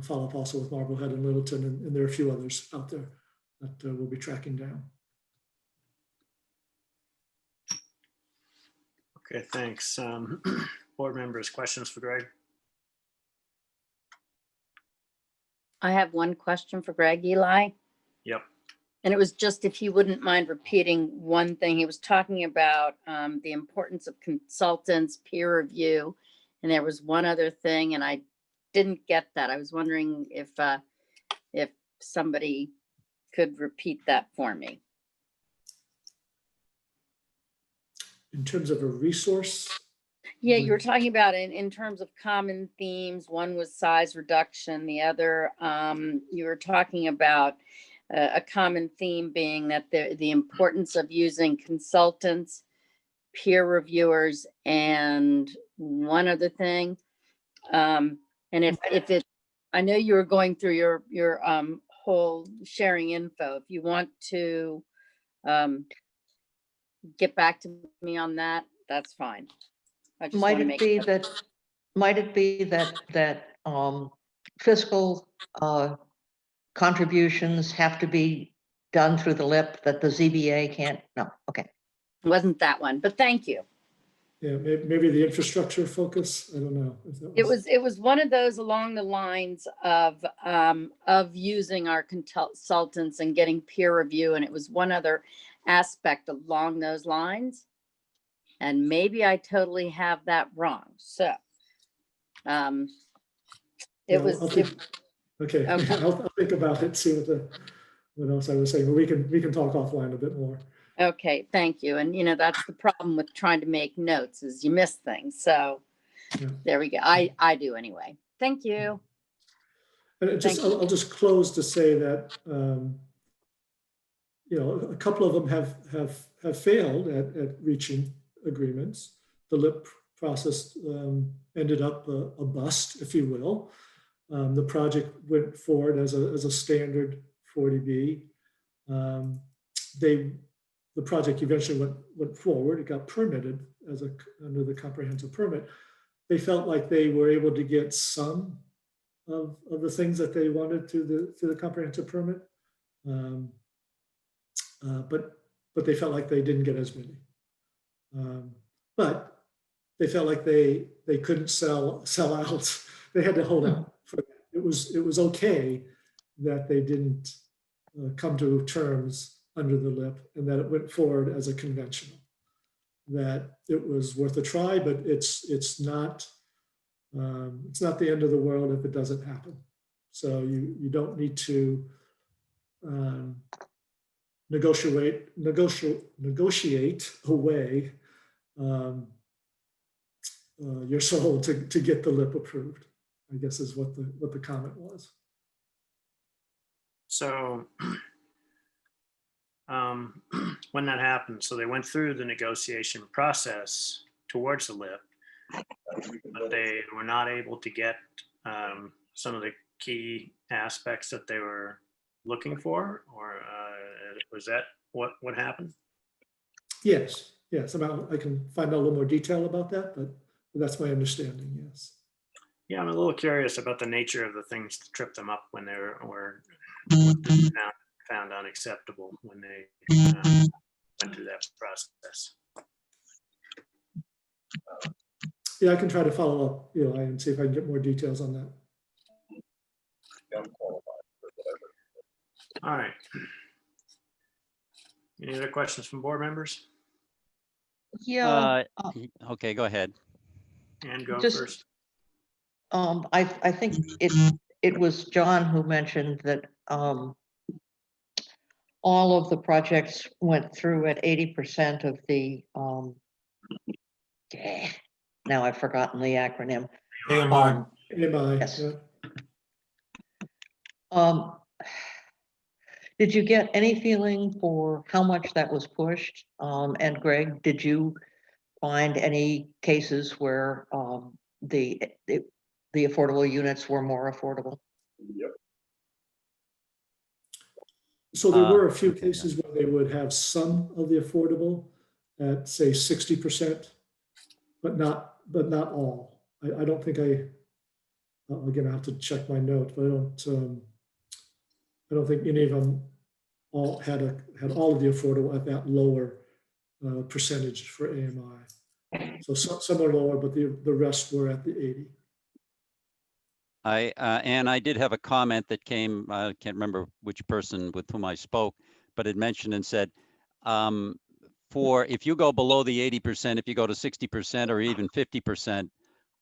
follow-up also with Marblehead and Littleton, and there are a few others out there that we'll be tracking down. Okay, thanks. Board members, questions for Greg? I have one question for Greg, Eli. Yep. And it was just if he wouldn't mind repeating one thing. He was talking about the importance of consultants, peer review, and there was one other thing, and I didn't get that. I was wondering if somebody could repeat that for me. In terms of a resource? Yeah, you were talking about in terms of common themes. One was size reduction. The other, you were talking about a common theme being that the importance of using consultants, peer reviewers, and one other thing. And if it, I know you were going through your whole sharing info. If you want to get back to me on that, that's fine. I just Might want to it make be sure. that, might it be that fiscal contributions have to be done through the LIP, that the ZBA can't? No, okay. Wasn't that one, but thank you. Yeah, maybe the infrastructure focus. I don't know. If that It was one of those along the lines of using our consultants and getting peer review, and it was one other aspect along those lines. And maybe I totally have that wrong. So Yeah, it was. I'll think, okay, Okay. I'll think about it, see what else I was saying, but we can talk offline a bit more. Okay, thank you. And that's the problem with trying to make notes is you miss things. So Yeah. there we go. I do anyway. Thank you. And I'll just close to say that a couple of them have failed at reaching agreements. The LIP process ended up a bust, if you will. The project went forward as a standard 40B. The project eventually went forward. It got permitted under the comprehensive permit. They felt like they were able to get some of the things that they wanted through the comprehensive permit, but they felt like they didn't get as many. But they felt like they couldn't sell out. They had to hold out for that. It was okay that they didn't come to terms under the LIP, and that it went forward as a conventional. That it was worth a try, but it's not the end of the world if it doesn't happen. So you don't need to negotiate away your soul to get the LIP approved, I guess is what the comment was. So when that happened, so they went through the negotiation process towards the LIP, but they were not able to get some of the key aspects that they were looking for, or was that what happened? Yes. I can find out a little more detail about that, but that's my understanding, yes. Yeah, I'm a little curious about the nature of the things that tripped them up when they were found unacceptable when they went through that process. Yeah, I can try to follow up, and see if I can get more details on that. All right. Any other questions from board members? Yeah, Okay, go ahead. And go Just- first. I think it was John who mentioned that all of the projects went through at 80% of the now I've forgotten the acronym. AMI. AMI, Yes. yeah. Did you get any feeling for how much that was pushed? And Greg, did you find any cases where the affordable units were more affordable? So there were a few Okay, yeah. cases where they would have some of the affordable at, say, 60%, but not all. I don't think again, I have to check my notes, but I don't think any of them all had all of the affordable at that lower percentage for AMI. So some are lower, but the rest were at the 80. And I did have a comment that came, I can't remember which person with whom I spoke, but it mentioned and said, for if you go below the 80%, if you go to 60% or even 50%,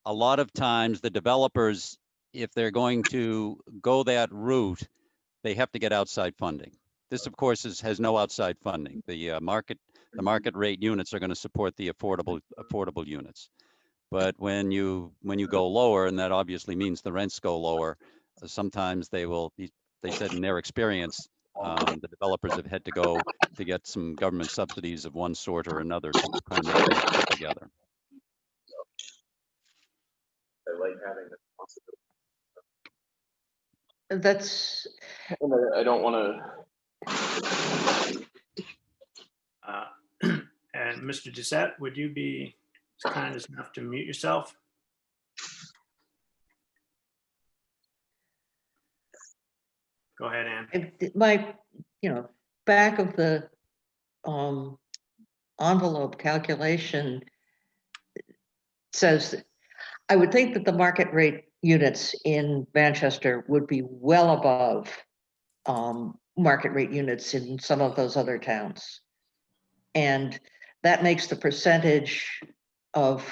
a lot of times the developers, if they're going to go that route, they have to get outside funding. This, of course, has no outside funding. The market rate units are going to support the affordable units. But when you go lower, and that obviously means the rents go lower, sometimes they said in their experience, the developers have had to go to get some government subsidies of one sort or another to kind of make things come together. I like having the responsibility. That's And I don't want And Mr. Doucette, would you be kind enough to mute yourself? Go ahead, Ann. my, back of the envelope calculation says, I would think that the market rate units in Manchester would be well above market rate units in some of those other towns. And that makes the percentage of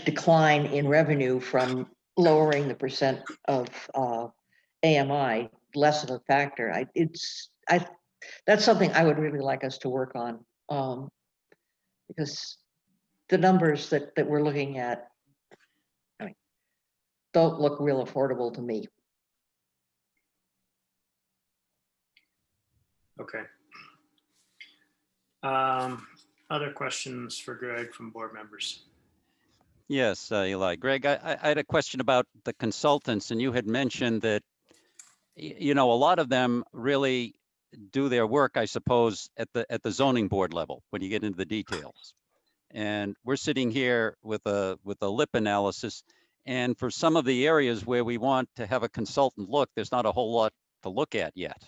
decline in revenue from lowering the percent of AMI less of a factor. That's something I would really like us to work on, because the numbers that we're looking at, don't look real affordable to me. Okay. Other questions for Greg from board members? Yes, Eli. Greg, I had a question about the consultants, and you had mentioned that, a lot of them really do their work, I suppose, at the zoning board level when you get into the details. And we're sitting here with a lip analysis, and for some of the areas where we want to have a consultant look, there's not a whole lot to look at yet.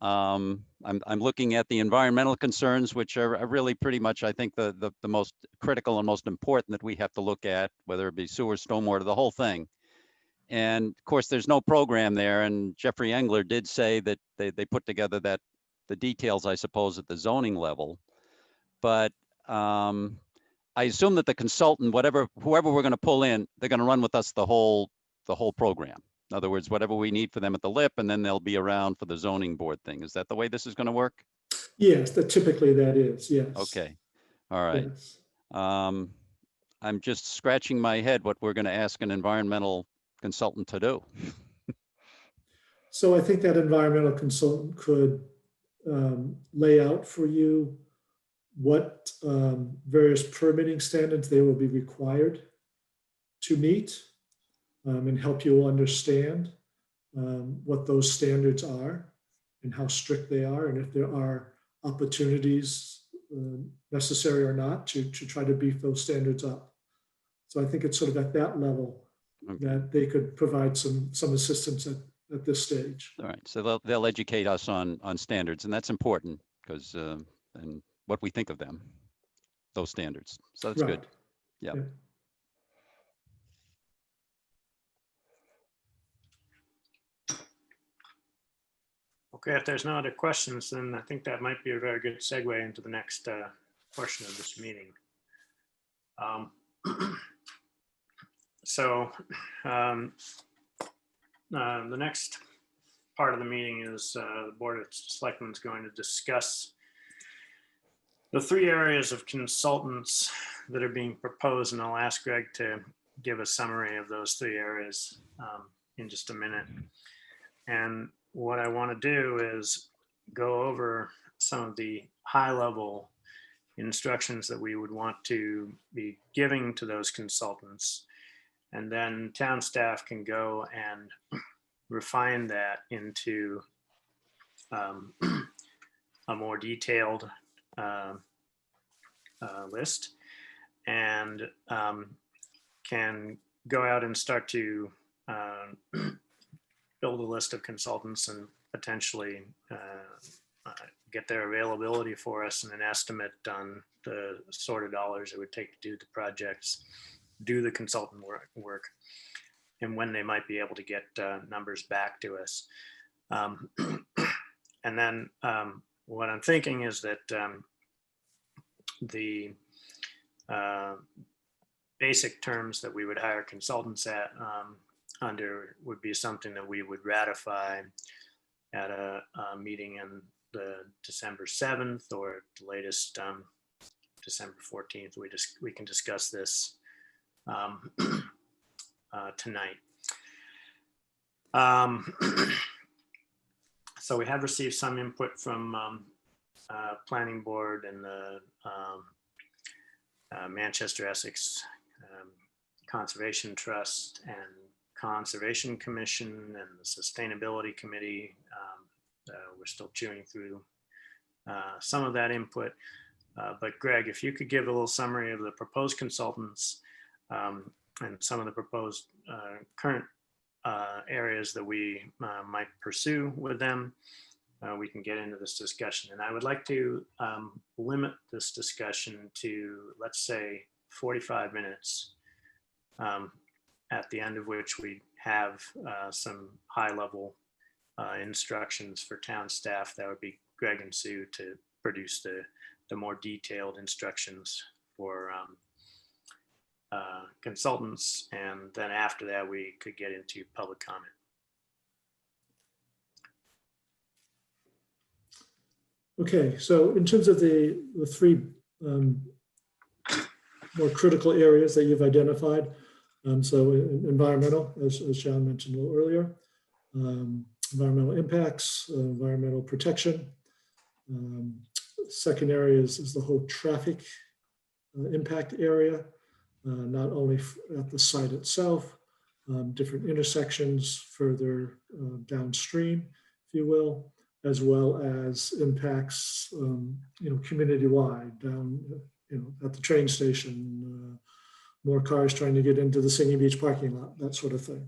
I'm looking at the environmental concerns, which are really pretty much, I think, the most critical and most important that we have to look at, whether it be sewer, stormwater, the whole thing. And of course, there's no program there. And Jeffrey Engler did say that they put together the details, I suppose, at the zoning level. But I assume that the consultant, whoever we're going to pull in, they're going to run with us the whole program. In other words, whatever we need for them at the lip, and then they'll be around for the zoning board thing. Is that the way this is going to work? Yes, typically that is, yes. Okay. All right. Yes. I'm just scratching my head what we're going to ask an environmental consultant to do. So I think that environmental consultant could lay out for you what various permitting standards they will be required to meet, and help you understand what those standards are and how strict they are, and if there are opportunities, necessary or not, to try to beef those standards up. So I think it's sort of at that level that they could provide some assistance at this stage. All right, so they'll educate us on standards, and that's important because and what we think of them, those standards. So that's good. Right. Yep. Yeah. Okay, if there's no other questions, then I think that might be a very good segue into the next portion of this meeting. So the next part of the meeting is the Board of Selectmen is going to discuss the 3 areas of consultants that are being proposed, and I'll ask Greg to give a summary of those 3 areas in just a minute. And what I want to do is go over some of the high-level instructions that we would want to be giving to those consultants. And then town staff can go and refine that into a more detailed list, and can go out and start to build a list of consultants and potentially get their availability for us and an estimate on the sort of dollars it would take to do the projects, do the consultant work, and when they might be able to get numbers back to us. And then what I'm thinking is that the basic terms that we would hire consultants at under would be something that we would ratify at a meeting on the December 7th or at the latest December 14th. We can discuss this tonight. So we have received some input from Planning Board and the Manchester Essex Conservation Trust and Conservation Commission and the Sustainability Committee. We're still chewing through some of that input. But Greg, if you could give a little summary of the proposed consultants and some of the proposed current areas that we might pursue with them, we can get into this discussion. And I would like to limit this discussion to, let's say, 45 minutes, at the end of which we have some high-level instructions for town staff. That would be Greg and Sue to produce the more detailed instructions for consultants. And then after that, we could get into public comment. Okay, so in terms of the 3 more critical areas that you've identified, so environmental, as John mentioned a little earlier, environmental impacts, environmental protection. Second area is the whole traffic impact area, not only at the site itself, different intersections further downstream, if you will, as well as impacts, community-wide, down, at the train station, more cars trying to get into the Singing Beach parking lot, that sort of thing.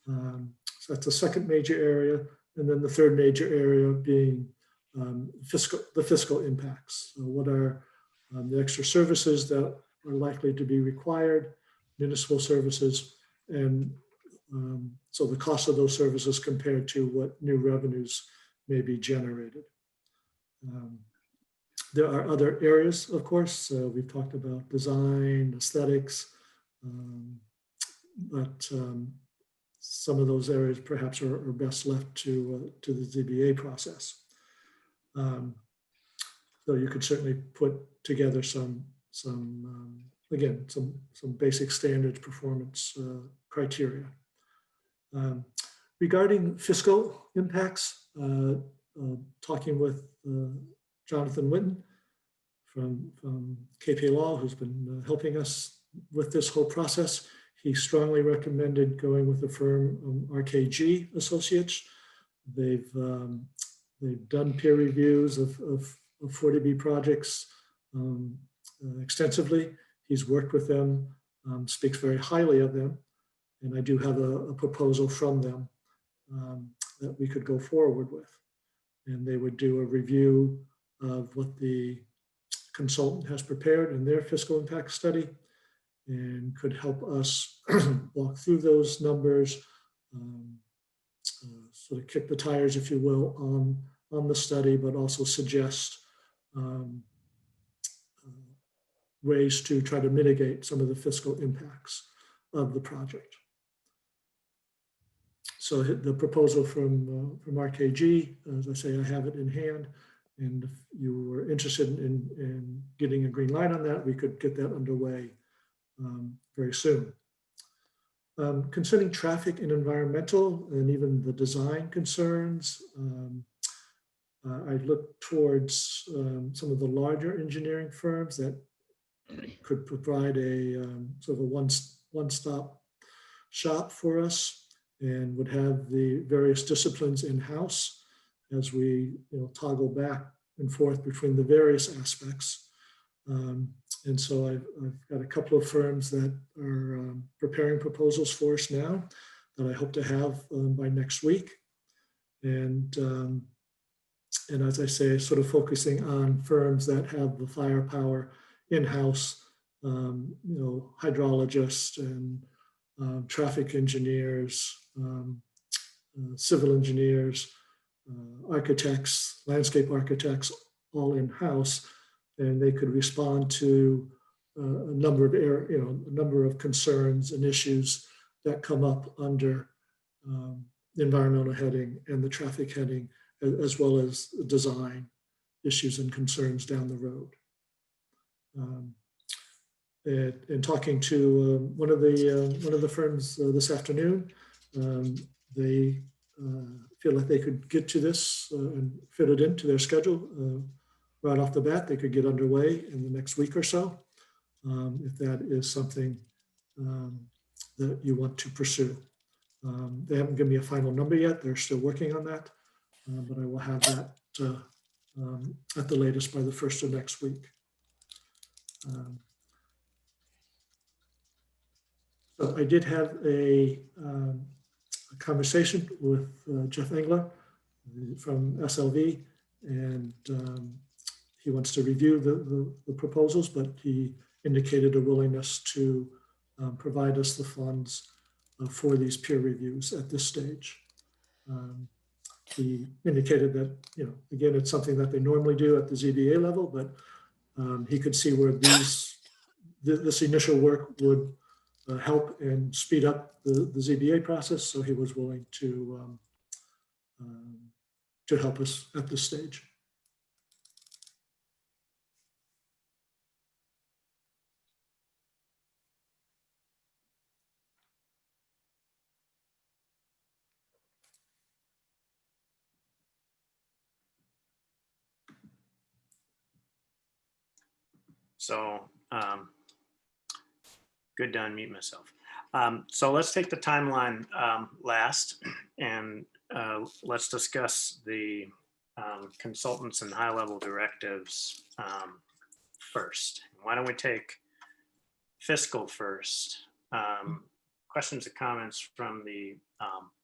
So that's the second major area. And then the third major area being the fiscal impacts. So what are the extra services that are likely to be required, municipal services, and so the cost of those services compared to what new revenues may be generated. There are other areas, of course. We've talked about design, aesthetics, but some of those areas perhaps are best left to the ZBA process. So you could certainly put together some basic standard performance criteria. Regarding fiscal impacts, talking with Jonathan Whitten from KP Law, who's been helping us with this whole process, he strongly recommended going with the firm RKG Associates. They've done peer reviews of 40B projects extensively. He's worked with them, speaks very highly of them, and I do have a proposal from them that we could go forward with. And they would do a review of what the consultant has prepared in their fiscal impact study and could help us walk through those numbers, sort of kick the tires, if you will, on the study, but also suggest ways to try to mitigate some of the fiscal impacts of the project. So the proposal from RKG, as I say, I have it in hand. And if you were interested in getting a green light on that, we could get that underway very soon. Concerning traffic and environmental and even the design concerns, I look towards some of the larger engineering firms that could provide a sort of a one-stop shop for us and would have the various disciplines in-house as we toggle back and forth between the various aspects. And so I've got a couple of firms that are preparing proposals for us now that I hope to have by next week. And as I say, sort of focusing on firms that have the firepower in-house, hydrologists and traffic engineers, civil engineers, architects, landscape architects, all in-house, and they could respond to a number of concerns and issues that come up under the environmental heading and the traffic heading, as well as design issues and concerns down the road. And talking to one of the firms this afternoon, they feel like they could get to this and fit it into their schedule right off the bat. They could get underway in the next week or so, if that is something that you want to pursue. They haven't given me a final number yet. They're still working on that, but I will have that at the latest by the first of next week. So I did have a conversation with Jeff Engler from SLV, and he wants to review the proposals, but he indicated a willingness to provide us the funds for these peer reviews at this stage. He indicated that, again, it's something that they normally do at the ZBA level, but he could see where this initial work would help and speed up the ZBA process. So he was willing to help us at this stage. So good to unmute myself. So let's take the timeline last, and let's discuss the consultants and high-level directives first. Why don't we take fiscal first? Questions or comments from the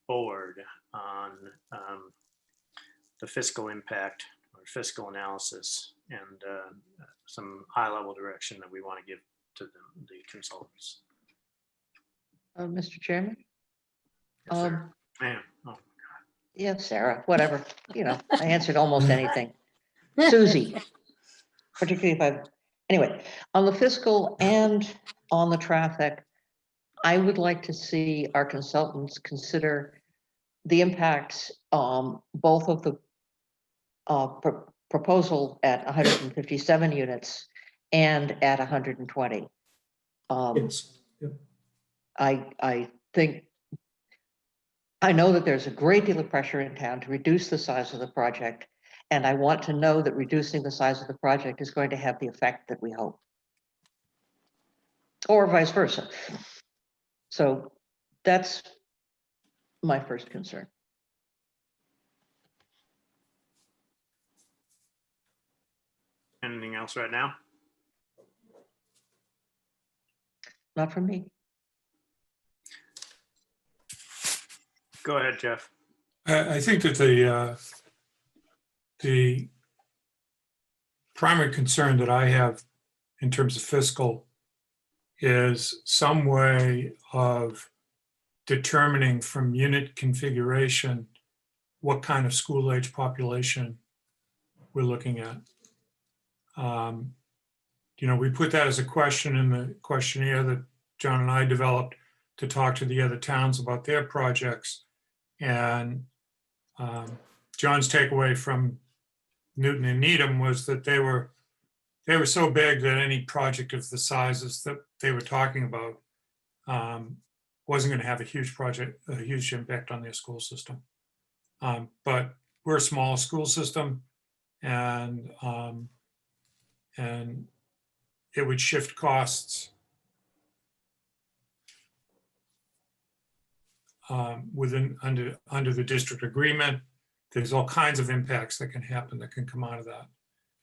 board on the fiscal impact or fiscal analysis and some high-level direction that we want to give to the consultants. Mr. Chairman? Yes, sir. Man, oh. Yeah, Sarah, whatever. I answered almost anything. Susie, particularly anyway, on the fiscal and on the traffic, I would like to see our consultants consider the impacts, both of the proposal at 157 units and at 120. Yes. Yep. I think, I know that there's a great deal of pressure in town to reduce the size of the project, and I want to know that reducing the size of the project is going to have the effect that we hope, or vice versa. So that's my first concern. Anything else right now? Not from me. Go ahead, Jeff. I think that the primary concern that I have in terms of fiscal is some way of determining from unit configuration what kind of school age population we're looking at. We put that as a question in the questionnaire that John and I developed to talk to the other towns about their projects. And John's takeaway from Newton and Needham was that they were so big that any project of the sizes that they were talking about wasn't going to have a huge impact on their school system. But we're a small school system, and it would shift costs under the district agreement. There's all kinds of impacts that can happen that can come out of that.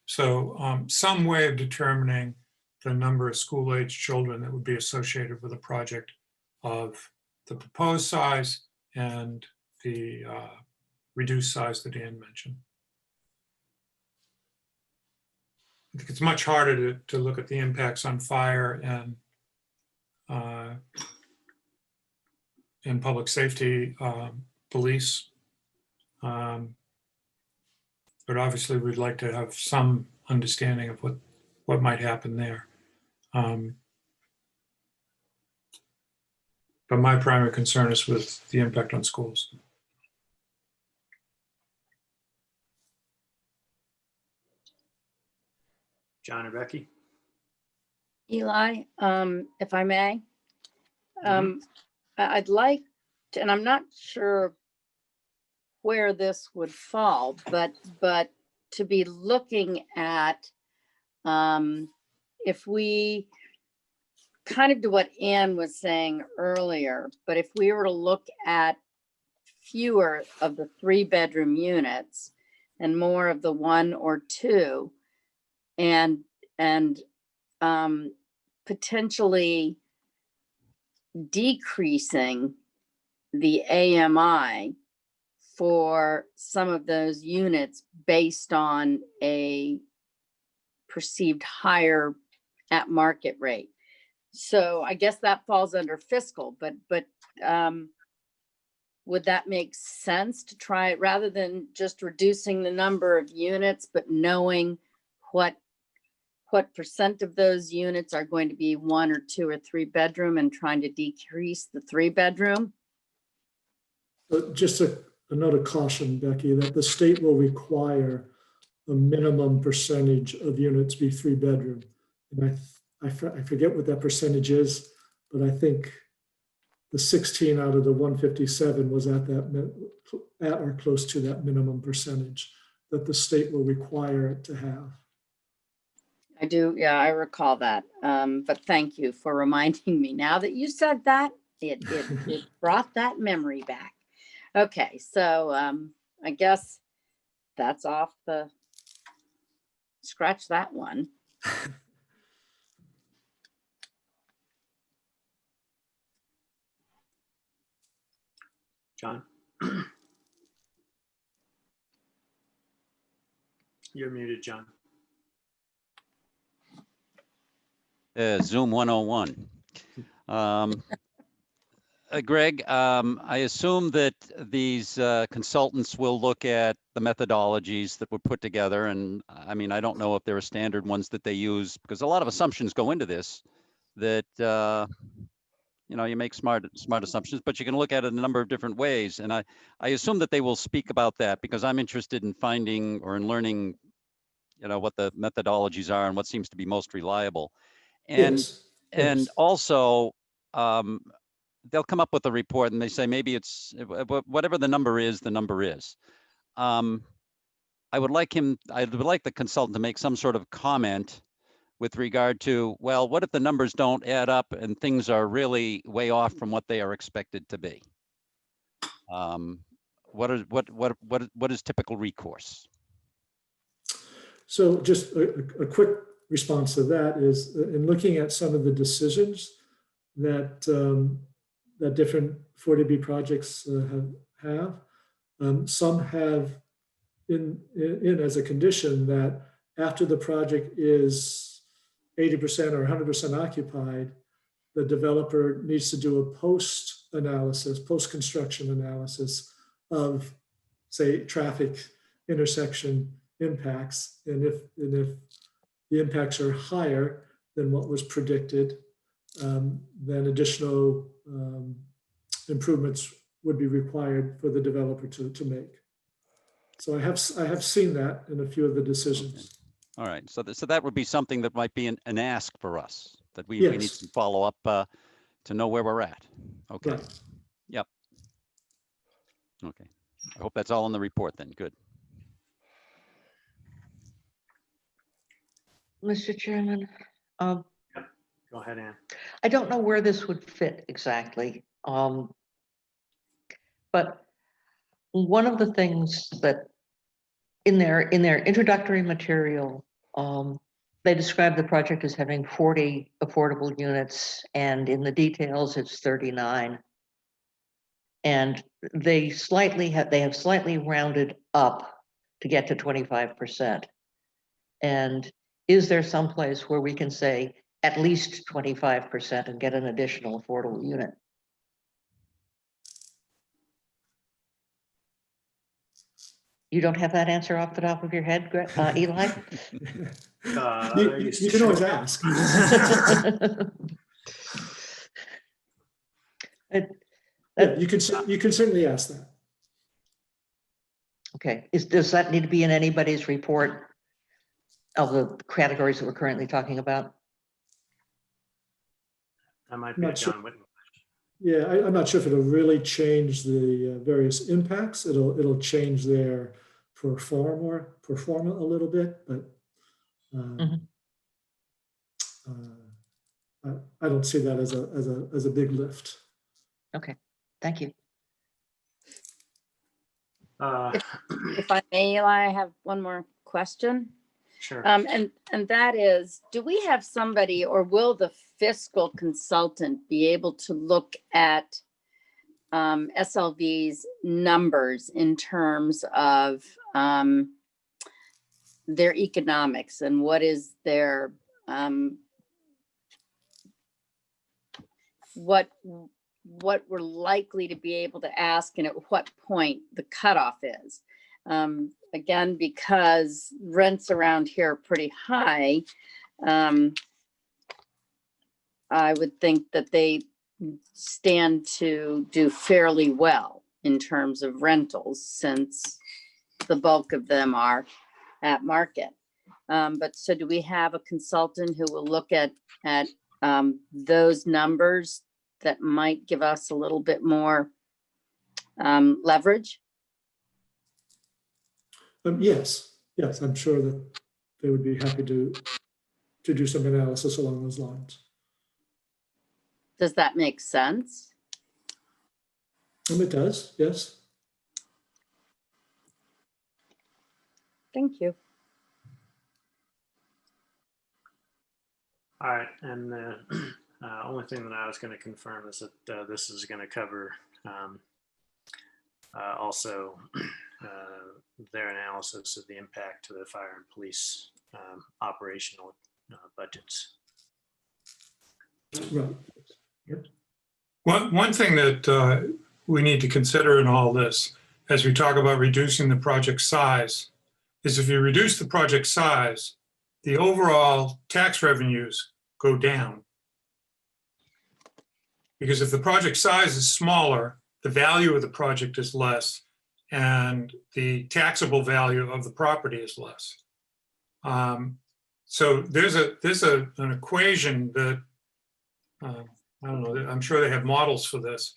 So some way of determining the number of school-age children that would be associated with a project of the proposed size and the reduced size that Dan mentioned. I think it's much harder to look at the impacts on fire and public safety, police. But obviously we'd like to have some understanding of what might happen there. But my primary concern is with the impact on schools. John or Becky? Eli, if I may, I'd like to, and I'm not sure where this would fall, but to be looking at if we kind of do what Ann was saying earlier, but if we were to look at fewer of the 3-bedroom units and more of the 1 or 2, and potentially decreasing the AMI for some of those units based on a perceived higher at market rate. So I guess that falls under fiscal, but would that make sense to try it rather than just reducing the number of units, but knowing what percent of those units are going to be 1 or 2 or 3 bedroom and trying to decrease the 3-bedroom? But just a note of caution, Becky, that the state will require a minimum percentage of units be 3-bedroom. And I forget what that percentage is, but I think the 16 out of the 157 was at or close to that minimum percentage that the state will require it to have. I do, yeah, I recall that. But thank you for reminding me. Now that you said that, it brought that memory back. Okay, so I guess that's off the, scratch that one. John? You're muted, John. Zoom 101. Greg, I assume that these consultants will look at the methodologies that were put together. And I mean, I don't know if there are standard ones that they use, because a lot of assumptions go into this that, you make smart assumptions, but you can look at it a number of different ways. And I assume that they will speak about that, because I'm interested in finding or in learning, what the methodologies are and what seems to be most reliable. And, Yes, and yes. also, they'll come up with a report and they say, maybe it's whatever the number is, the number is. I would like the consultant to make some sort of comment with regard to, well, what if the numbers don't add up and things are really way off from what they are expected to be? What is typical recourse? So just a quick response to that is in looking at some of the decisions that that different 40B projects have, some have in as a condition that after the project is 80% or 100% occupied, the developer needs to do a post-construction analysis of say, traffic intersection impacts. And if the impacts are higher than what was predicted, then additional improvements would be required for the developer to make. So I have seen that in a few of the decisions. All right, so that would be something that might be an ask for us, that we need Yes. some follow up to know where we're at. Okay. Right. Yep. Okay. I hope that's all in the report then. Good. Mr. Chairman, Go ahead, Ann. I don't know where this would fit exactly. But one of the things that in their introductory material, they describe the project as having 40 affordable units, and in the details, it's 39. And they have slightly rounded up to get to 25%. And is there some place where we can say at least 25% and get an additional affordable unit? You don't have that answer off the top of your head, Eli? You can always ask. Yeah, you can certainly ask that. Okay, does that need to be in anybody's report of the categories that we're currently talking about? That might be a Not sure. John Whitten. Yeah, I'm not sure if it'll really change the various impacts. It'll change their performa a little bit, but I don't see that as a big lift. Okay, thank you. If I may, Eli, I have one more question. Sure. And that is, do we have somebody, or will the fiscal consultant be able to look at SLV's numbers in terms of their economics and what is their what we're likely to be able to ask and at what point the cutoff is? Again, because rents around here are pretty high, I would think that they stand to do fairly well in terms of rentals, since the bulk of them are at market. But so do we have a consultant who will look at those numbers that might give us a little bit more leverage? Yes, I'm sure that they would be happy to do some analysis along those lines. Does that make sense? It does, yes. Thank you. All right, and the only thing that I was going to confirm is that this is going to cover also their analysis of the impact to the fire and police operational budgets. Right. Yep. One thing that we need to consider in all this, as we talk about reducing the project size, is if you reduce the project size, the overall tax revenues go down. Because if the project size is smaller, the value of the project is less, and the taxable value of the property is less. So there's an equation that I don't know, I'm sure they have models for this,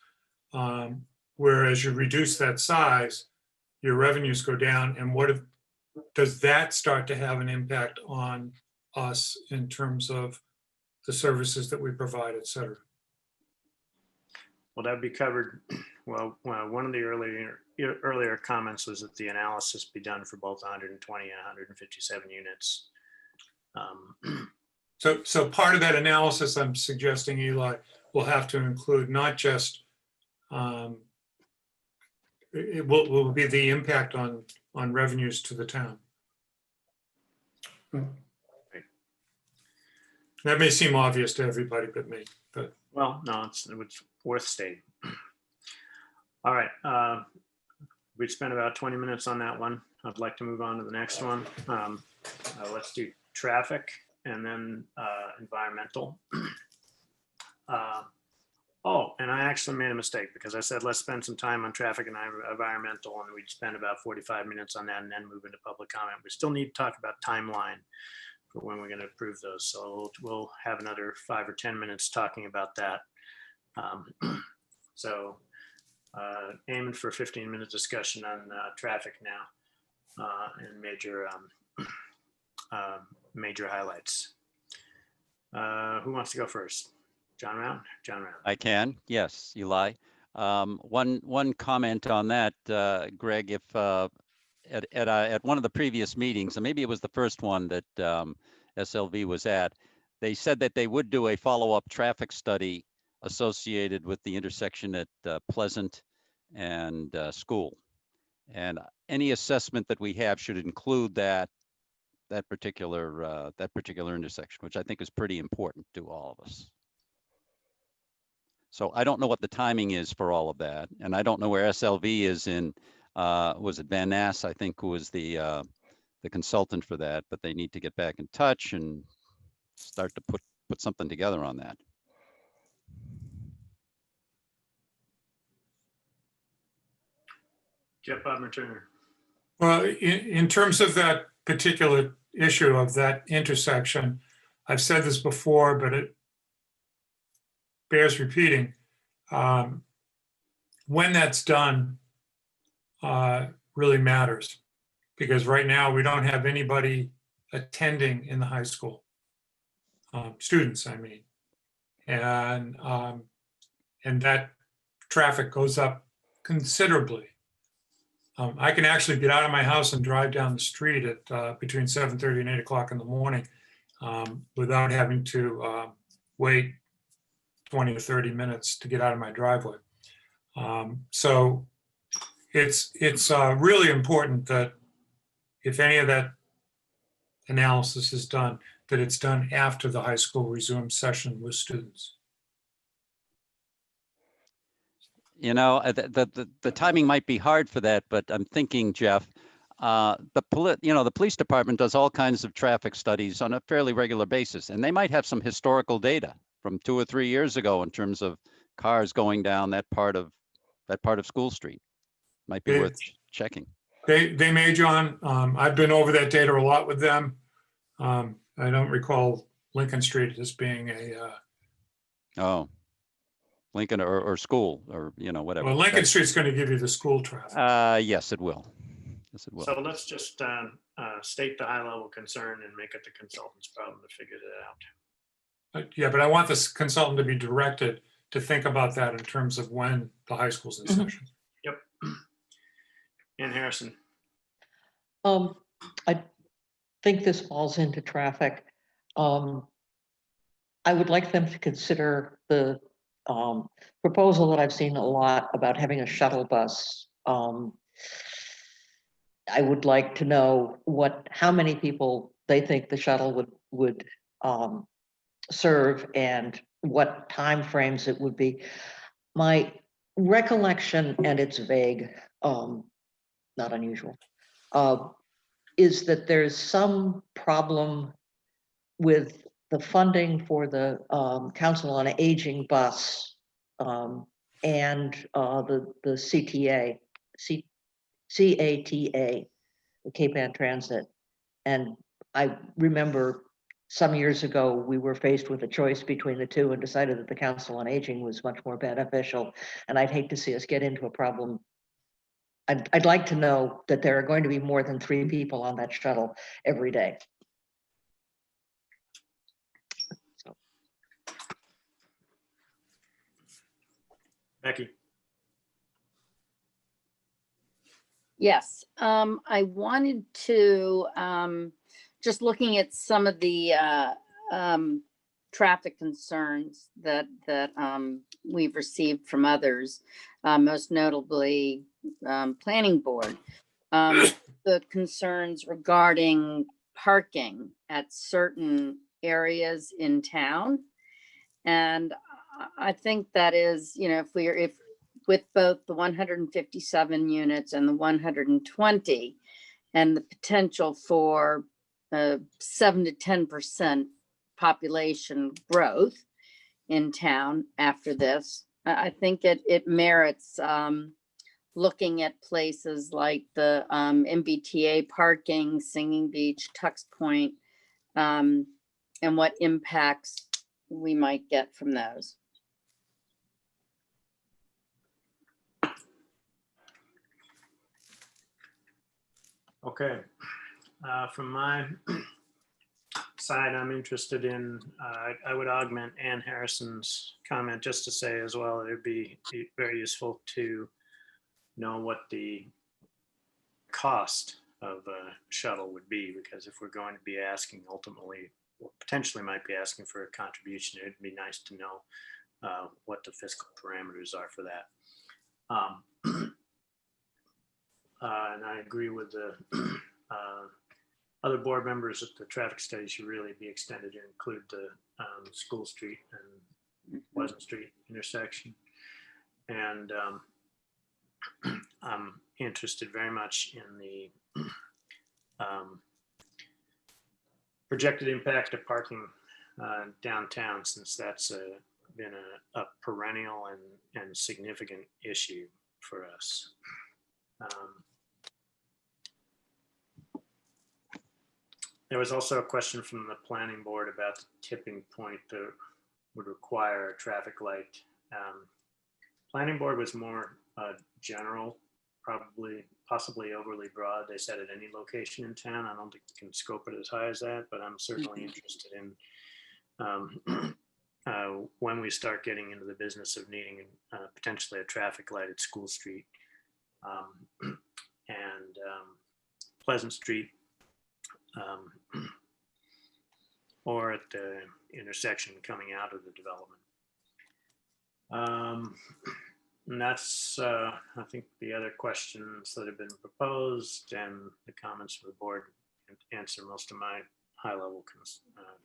where as you reduce that size, your revenues go down, and does that start to have an impact on us in terms of the services that we provide, et cetera? Well, that'd be covered. Well, one of the earlier comments was that the analysis be done for both 120 and 157 units. So part of that analysis, I'm suggesting, Eli, will have to include not just it will be the impact on revenues to the town. Right. That may seem obvious to everybody but me, but Well, no, it's worth stating. All right. we'd spent about 20 minutes on that one. I'd like to move on to the next one. Let's do traffic and then environmental. Oh, and I actually made a mistake because I said, let's spend some time on traffic and environmental, and we'd spend about 45 minutes on that and then move into public comment. We still need to talk about timeline for when we're going to approve those. So we'll have another 5 or 10 minutes talking about that. So aiming for 15-minute discussion on traffic now and major highlights. Who wants to go first? John Round? John Round. I can, yes, Eli. One comment on that, Greg, if at one of the previous meetings, and maybe it was the first one that SLV was at, they said that they would do a follow-up traffic study associated with the intersection at Pleasant and School. And any assessment that we have should include that particular intersection, which I think is pretty important to all of us. So I don't know what the timing is for all of that, and I don't know where SLV is in. Was it Van Ness? I think who was the consultant for that, but they need to get back in touch and start to put something together on that. Jeff Bodmer Turner. Well, in terms of that particular issue of that intersection, I've said this before, but it bears repeating. When that's done really matters, because right now we don't have anybody attending in the high school, students, I mean, and that traffic goes up considerably. I can actually get out of my house and drive down the street at between 7:30 and 8 o'clock in the morning without having to wait 20 or 30 minutes to get out of my driveway. So it's really important that if any of that analysis is done, that it's done after the high school resumes session with students. You know, the timing might be hard for that, but I'm thinking, Jeff, the police department does all kinds of traffic studies on a fairly regular basis, and they might have some historical data from 2 or 3 years ago in terms of cars going down that part of School Street. Might be worth checking. They may, John. I've been over that data a lot with them. I don't recall Lincoln Street as being Oh, Lincoln or School or whatever. Well, Lincoln Street's going to give you the school traffic. Yes, it will. Yes, it will. So let's just state the high-level concern and make it the consultant's problem to figure it out. Yeah, but I want this consultant to be directed to think about that in terms of when the high school's in session. Yep. Ann Harrison. I think this falls into traffic. I would like them to consider the proposal that I've seen a lot about having a shuttle bus. I would like to know how many people they think the shuttle would serve and what time frames it would be. My recollection, and it's vague, not unusual, is that there's some problem with the funding for the Council on Aging bus and the CTA, the Cape Ann Transit. And I remember some years ago, we were faced with a choice between the two and decided that the Council on Aging was much more beneficial. And I'd hate to see us get into a problem. I'd like to know that there are going to be more than 3 people on that shuttle every day. So. Becky. Yes, I wanted to, just looking at some of the traffic concerns that we've received from others, most notably Planning Board, the concerns regarding parking at certain areas in town. And I think that is, if with both the 157 units and the 120, and the potential for 7 to 10% population growth in town after this, I think it merits looking at places like the MBTA parking, Singing Beach, Tux Point, and what impacts we might get from those. Okay. From my side, I'm interested in, I would augment Ann Harrison's comment just to say as well, it'd be very useful to know what the cost of a shuttle would be, because if we're going to be asking ultimately, or potentially might be asking for a contribution, it'd be nice to know what the fiscal parameters are for that. And I agree with the other board members that the traffic study should really be extended to include the School Street and Pleasant Street intersection. And I'm interested very much in the projected impact of parking downtown, since that's been a perennial and significant issue for us. There was also a question from the planning board about the tipping point that would require a traffic light. Planning board was more general, possibly overly broad. They said at any location in town. I don't think you can scope it as high as that, but I'm certainly interested in when we start getting into the business of needing potentially a traffic light at School Street and Pleasant Street, or at the intersection coming out of the development. And that's, I think, the other questions that have been proposed, and the comments from the board answer most of my high-level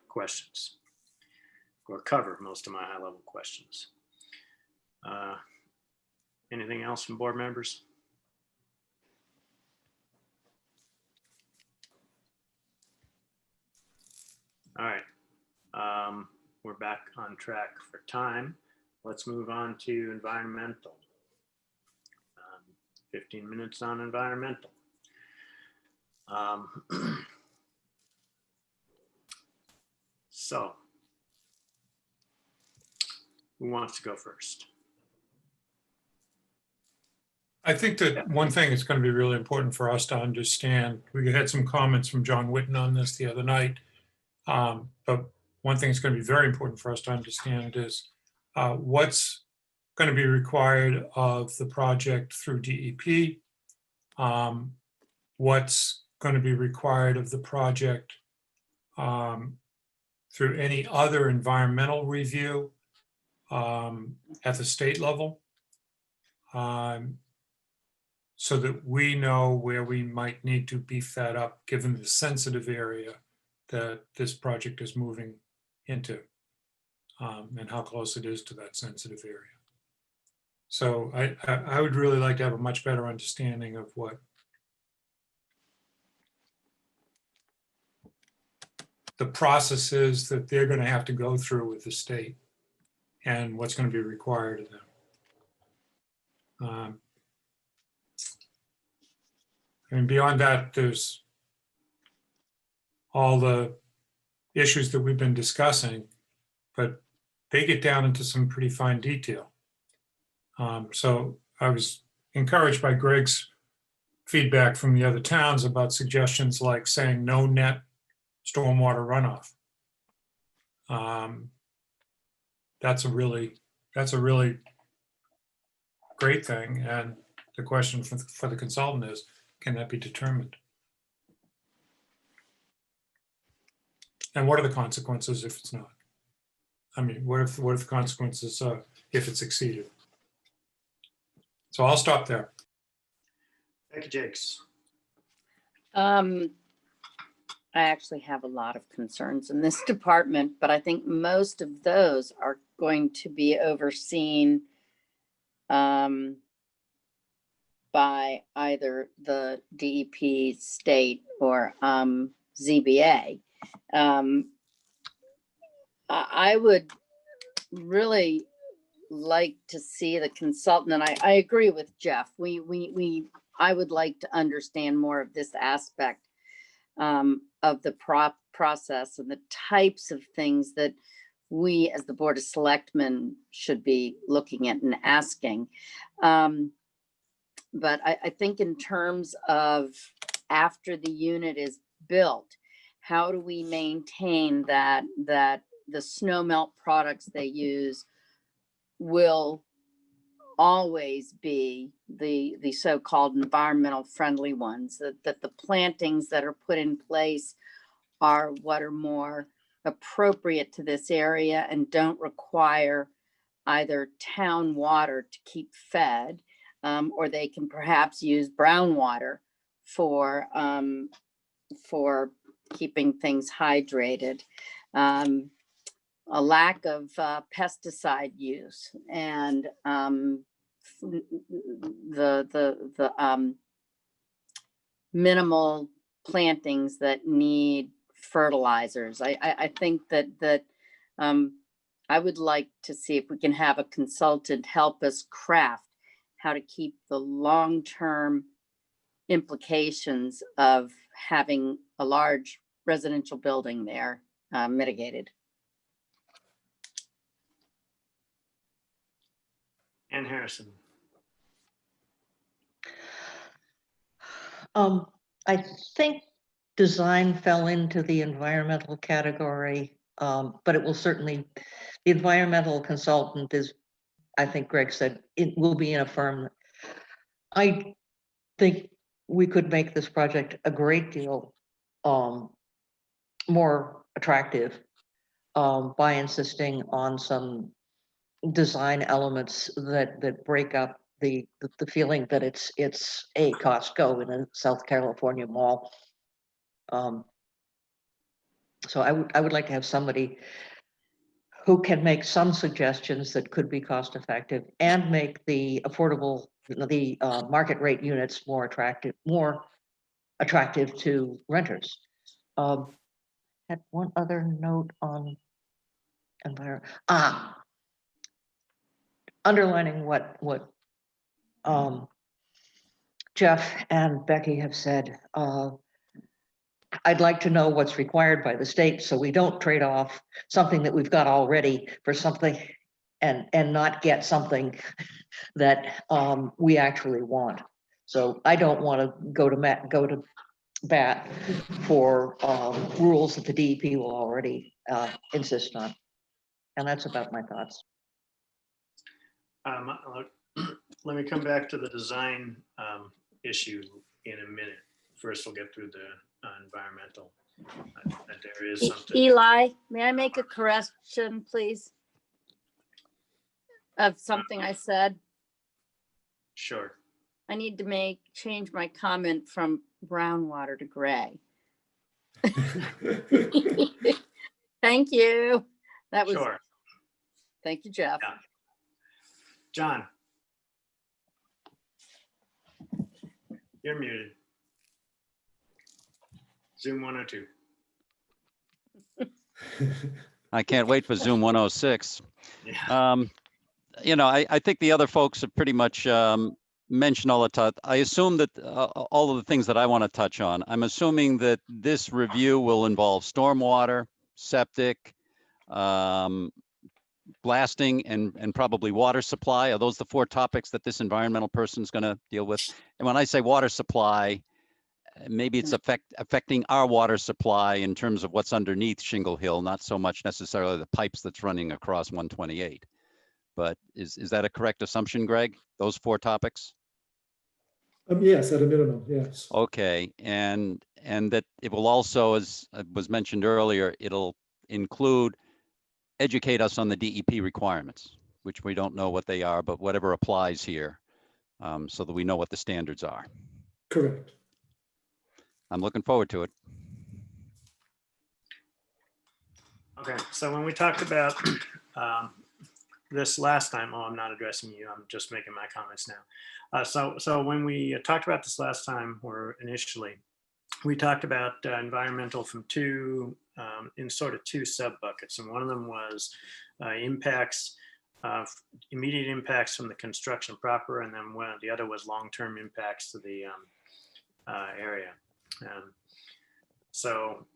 questions, or cover most of my high-level questions. Anything else from board members? All right, we're back on track for time. Let's move on to environmental. 15 minutes on environmental. So, who wants to go first? I think that one thing that's going to be really important for us to understand, we had some comments from John Whitten on this the other night, but one thing that's going to be very important for us to understand is what's going to be required of the project through DEP, what's going to be required of the project through any other environmental review at the state level, so that we know where we might need to beef that up, given the sensitive area that this project is moving into, and how close it is to that sensitive area. So I would really like to have a much better understanding of what the process is that they're going to have to go through with the state and what's going to be required of them. And beyond that, there's all the issues that we've been discussing, but they get down into some pretty fine detail. So I was encouraged by Greg's feedback from the other towns about suggestions like saying no net stormwater runoff. That's a really great thing. And the question for the consultant is, can that be determined? And what are the consequences if it's not? I mean, what if the consequences if it's exceeded? So I'll stop there. Thank you, Jakes. I actually have a lot of concerns in this department, but I think most of those are going to be overseen by either the DEP, state, or ZBA. I would really like to see the consultant, and I agree with Jeff. I would like to understand more of this aspect of the process and the types of things that we as the Board of Selectmen should be looking at and asking. But I think in terms of after the unit is built, how do we maintain that the snow melt products they use will always be the so-called environmental friendly ones, that the plantings that are put in place are what are more appropriate to this area and don't require either town water to keep fed, or they can perhaps use brown water for keeping things hydrated. A lack of pesticide use and the minimal plantings that need fertilizers. I think that I would like to see if we can have a consultant help us craft how to keep the long-term implications of having a large residential building there mitigated. Ann Harrison. I think design fell into the environmental category, but it will certainly, the environmental consultant is, I think Greg said, it will be in a firm. I think we could make this project a great deal more attractive by insisting on some design elements that break up the feeling that it's a Costco in a South California mall. So I would like to have somebody who can make some suggestions that could be cost effective and make the affordable, the market rate units more attractive to renters. Had one other note on underlining what Jeff and Becky have said. I'd like to know what's required by the state so we don't trade off something that we've got already for something and not get something that we actually want. So I don't want to go to bat for rules that the DEP will already insist on. And that's about my thoughts. Let me come back to the design issue in a minute. First, we'll get through the environmental. There is something. Eli, may I make a correction, please? Of something I said? Sure. I need to change my comment from brown water to gray. Thank you. That was, Sure. Thank you, Jeff. Yeah. John. You're muted. Zoom 102. I can't wait for Zoom 106. Yeah. You know, I think the other folks have pretty much mentioned all the time. I assume that all of the things that I want to touch on, I'm assuming that this review will involve stormwater, septic, blasting, and probably water supply. Are those the four topics that this environmental person is going to deal with? And when I say water supply, maybe it's affecting our water supply in terms of what's underneath Shingle Hill, not so much necessarily the pipes that's running across 128. But is that a correct assumption, Greg? Those four topics? Yes, at a minimum, yes. Okay, and that it will also, as was mentioned earlier, it'll include educate us on the DEP requirements, which we don't know what they are, but whatever applies here, so that we know what the standards are. Correct. I'm looking forward to it. Okay, so when we talk about this last time, oh, I'm not addressing you, I'm just making my comments now. So when we talked about this last time, or initially, we talked about environmental from in sort of two sub buckets. And one of them was impacts, immediate impacts from the construction proper. And then the other was long-term impacts to the area. So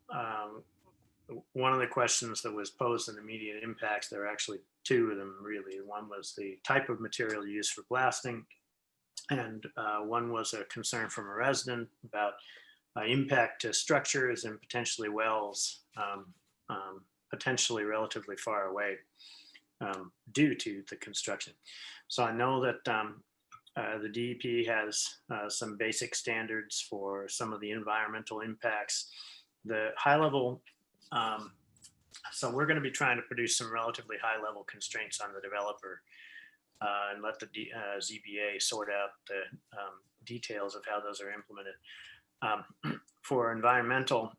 one of the questions that was posed in immediate impacts, there are actually two of them really. One was the type of material used for blasting. And one was a concern from a resident about impact to structures and potentially wells, potentially relatively far away due to the construction. So I know that the DEP has some basic standards for some of the environmental impacts. The high level, so we're going to be trying to produce some relatively high level constraints on the developer and let the ZBA sort out the details of how those are implemented. For environmental,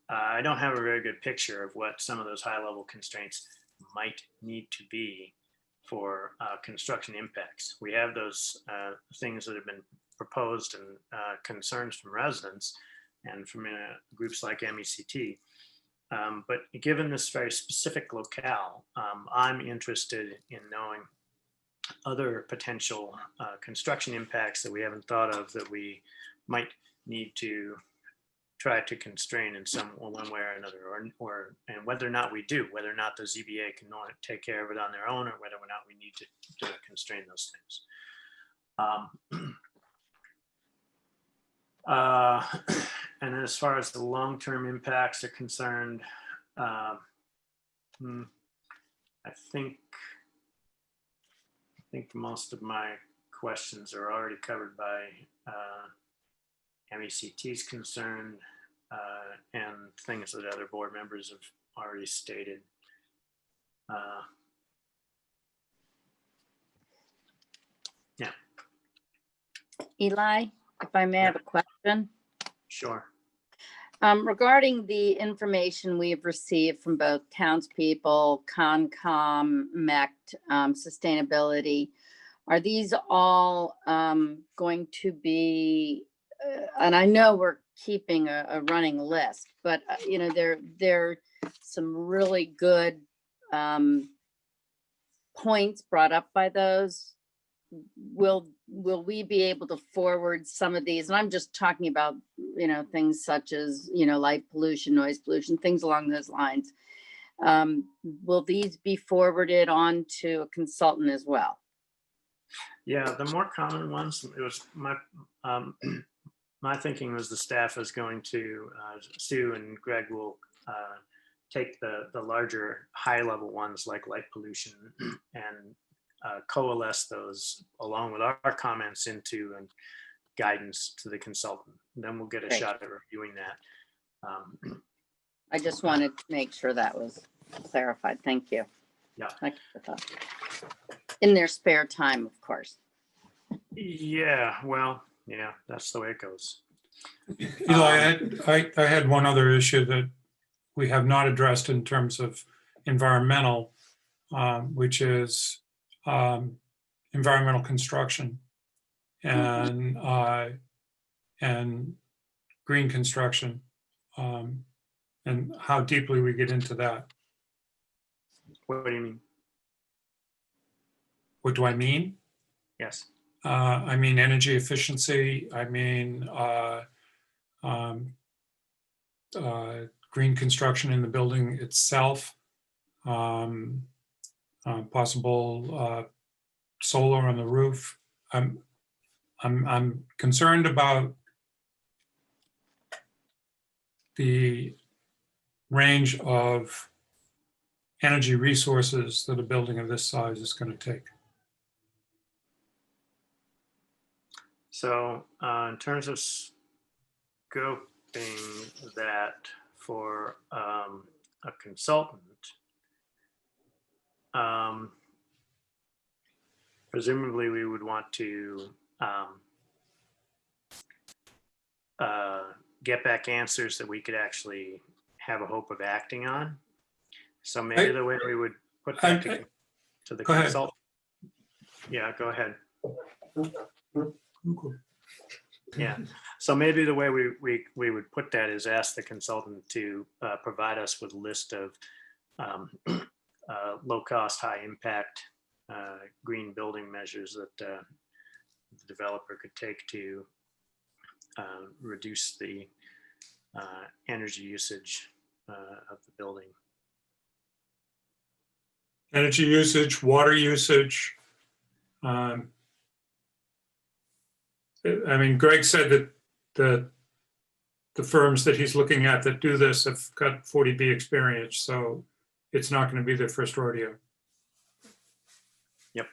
I don't have a very good picture of what some of those high level constraints might need to be for construction impacts. We have those things that have been proposed and concerns from residents and from groups like MECT. But given this very specific locale, I'm interested in knowing other potential construction impacts that we haven't thought of that we might need to try to constrain in one way or another, and whether or not we do, whether or not the ZBA can take care of it on their own, or whether or not we need to constrain those things. And as far as the long-term impacts are concerned, I think most of my questions are already covered by MECT's concern and things that other board members have already stated. Yeah. Eli, if I may have a question. Sure. Regarding the information we've received from both townspeople, Concom, MECT, sustainability, are these all going to be, and I know we're keeping a running list, but you know, there are some really good points brought up by those. Will we be able to forward some of these? And I'm just talking about, you know, things such as, you know, light pollution, noise pollution, things along those lines. Will these be forwarded on to a consultant as well? Yeah, the more common ones, it was my thinking was the staff is going to, Sue and Greg will take the larger high level ones like light pollution and coalesce those along with our comments into guidance to the consultant. And then we'll get a shot at reviewing that. I just wanted to make sure that was clarified. Thank you. Yeah. Thank you for that. In their spare time, of course. Yeah, well, yeah, that's the way it goes. Eli, I had one other issue that we have not addressed in terms of environmental, which is environmental construction and green construction, and how deeply we get into that. What do you mean? What do I mean? Yes. I mean energy efficiency. I mean green construction in the building itself. Possible solar on the roof. I'm concerned about the range of energy resources that a building of this size is going to take. So in terms of scoping that for a consultant, presumably we would want to get back answers that we could actually have a hope of acting on. So maybe the way we would put that together. to the Go ahead. consultant. Yeah, go ahead. Yeah, so maybe the way we would put that is ask the consultant to provide us with a list of low cost, high impact green building measures that the developer could take to reduce the energy usage of the building. Energy usage, water usage. I mean, Greg said that the firms that he's looking at that do this have got 40B experience, so it's not going to be their first rodeo. Yep.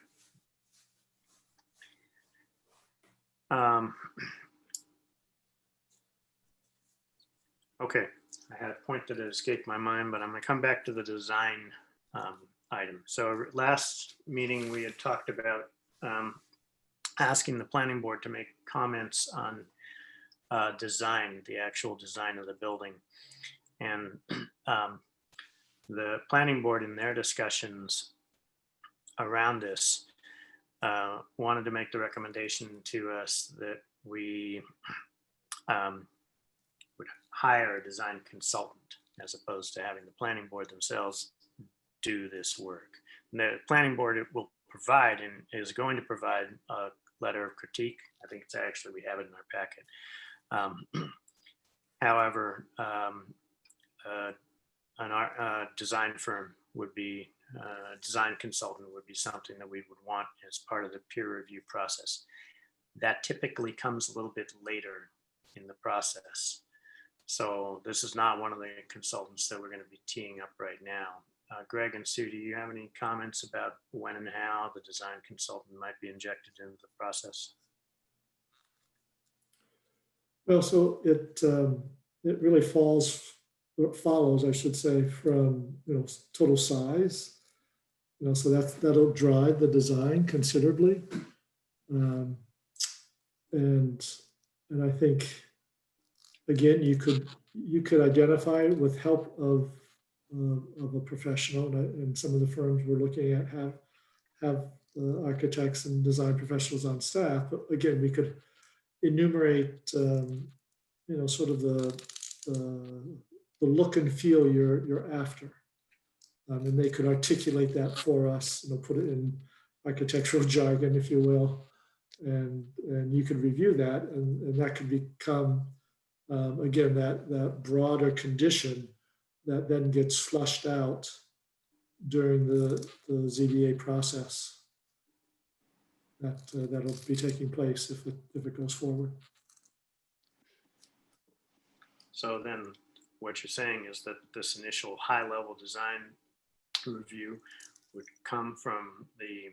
Okay, I had a point that had escaped my mind, but I'm going to come back to the design item. So last meeting, we had talked about asking the planning board to make comments on design, the actual design of the building. And the planning board in their discussions around this wanted to make the recommendation to us that we would hire a design consultant as opposed to having the planning board themselves do this work. And the planning board will provide and is going to provide a letter of critique. I think it's actually, we have it in our packet. However, an design firm would be, design consultant would be something that we would want as part of the peer review process. That typically comes a little bit later in the process. So this is not one of the consultants that we're going to be teeing up right now. Greg and Sue, do you have any comments about when and how the design consultant might be injected into the process? Well, so it really follows, I should say, from total size. So that'll drive the design considerably, and I think again you could identify with help of a professional, and some of the firms we're looking at have architects and design professionals on staff. But again, we could enumerate, sort of the look and feel you're after, and they could articulate that for us. Put it in architectural jargon, if you will, and you could review that, and that could become again that broader condition that then gets flushed out during the ZBA process. That'll be taking place if it goes forward. So then what you're saying is that this initial high level design review would come from the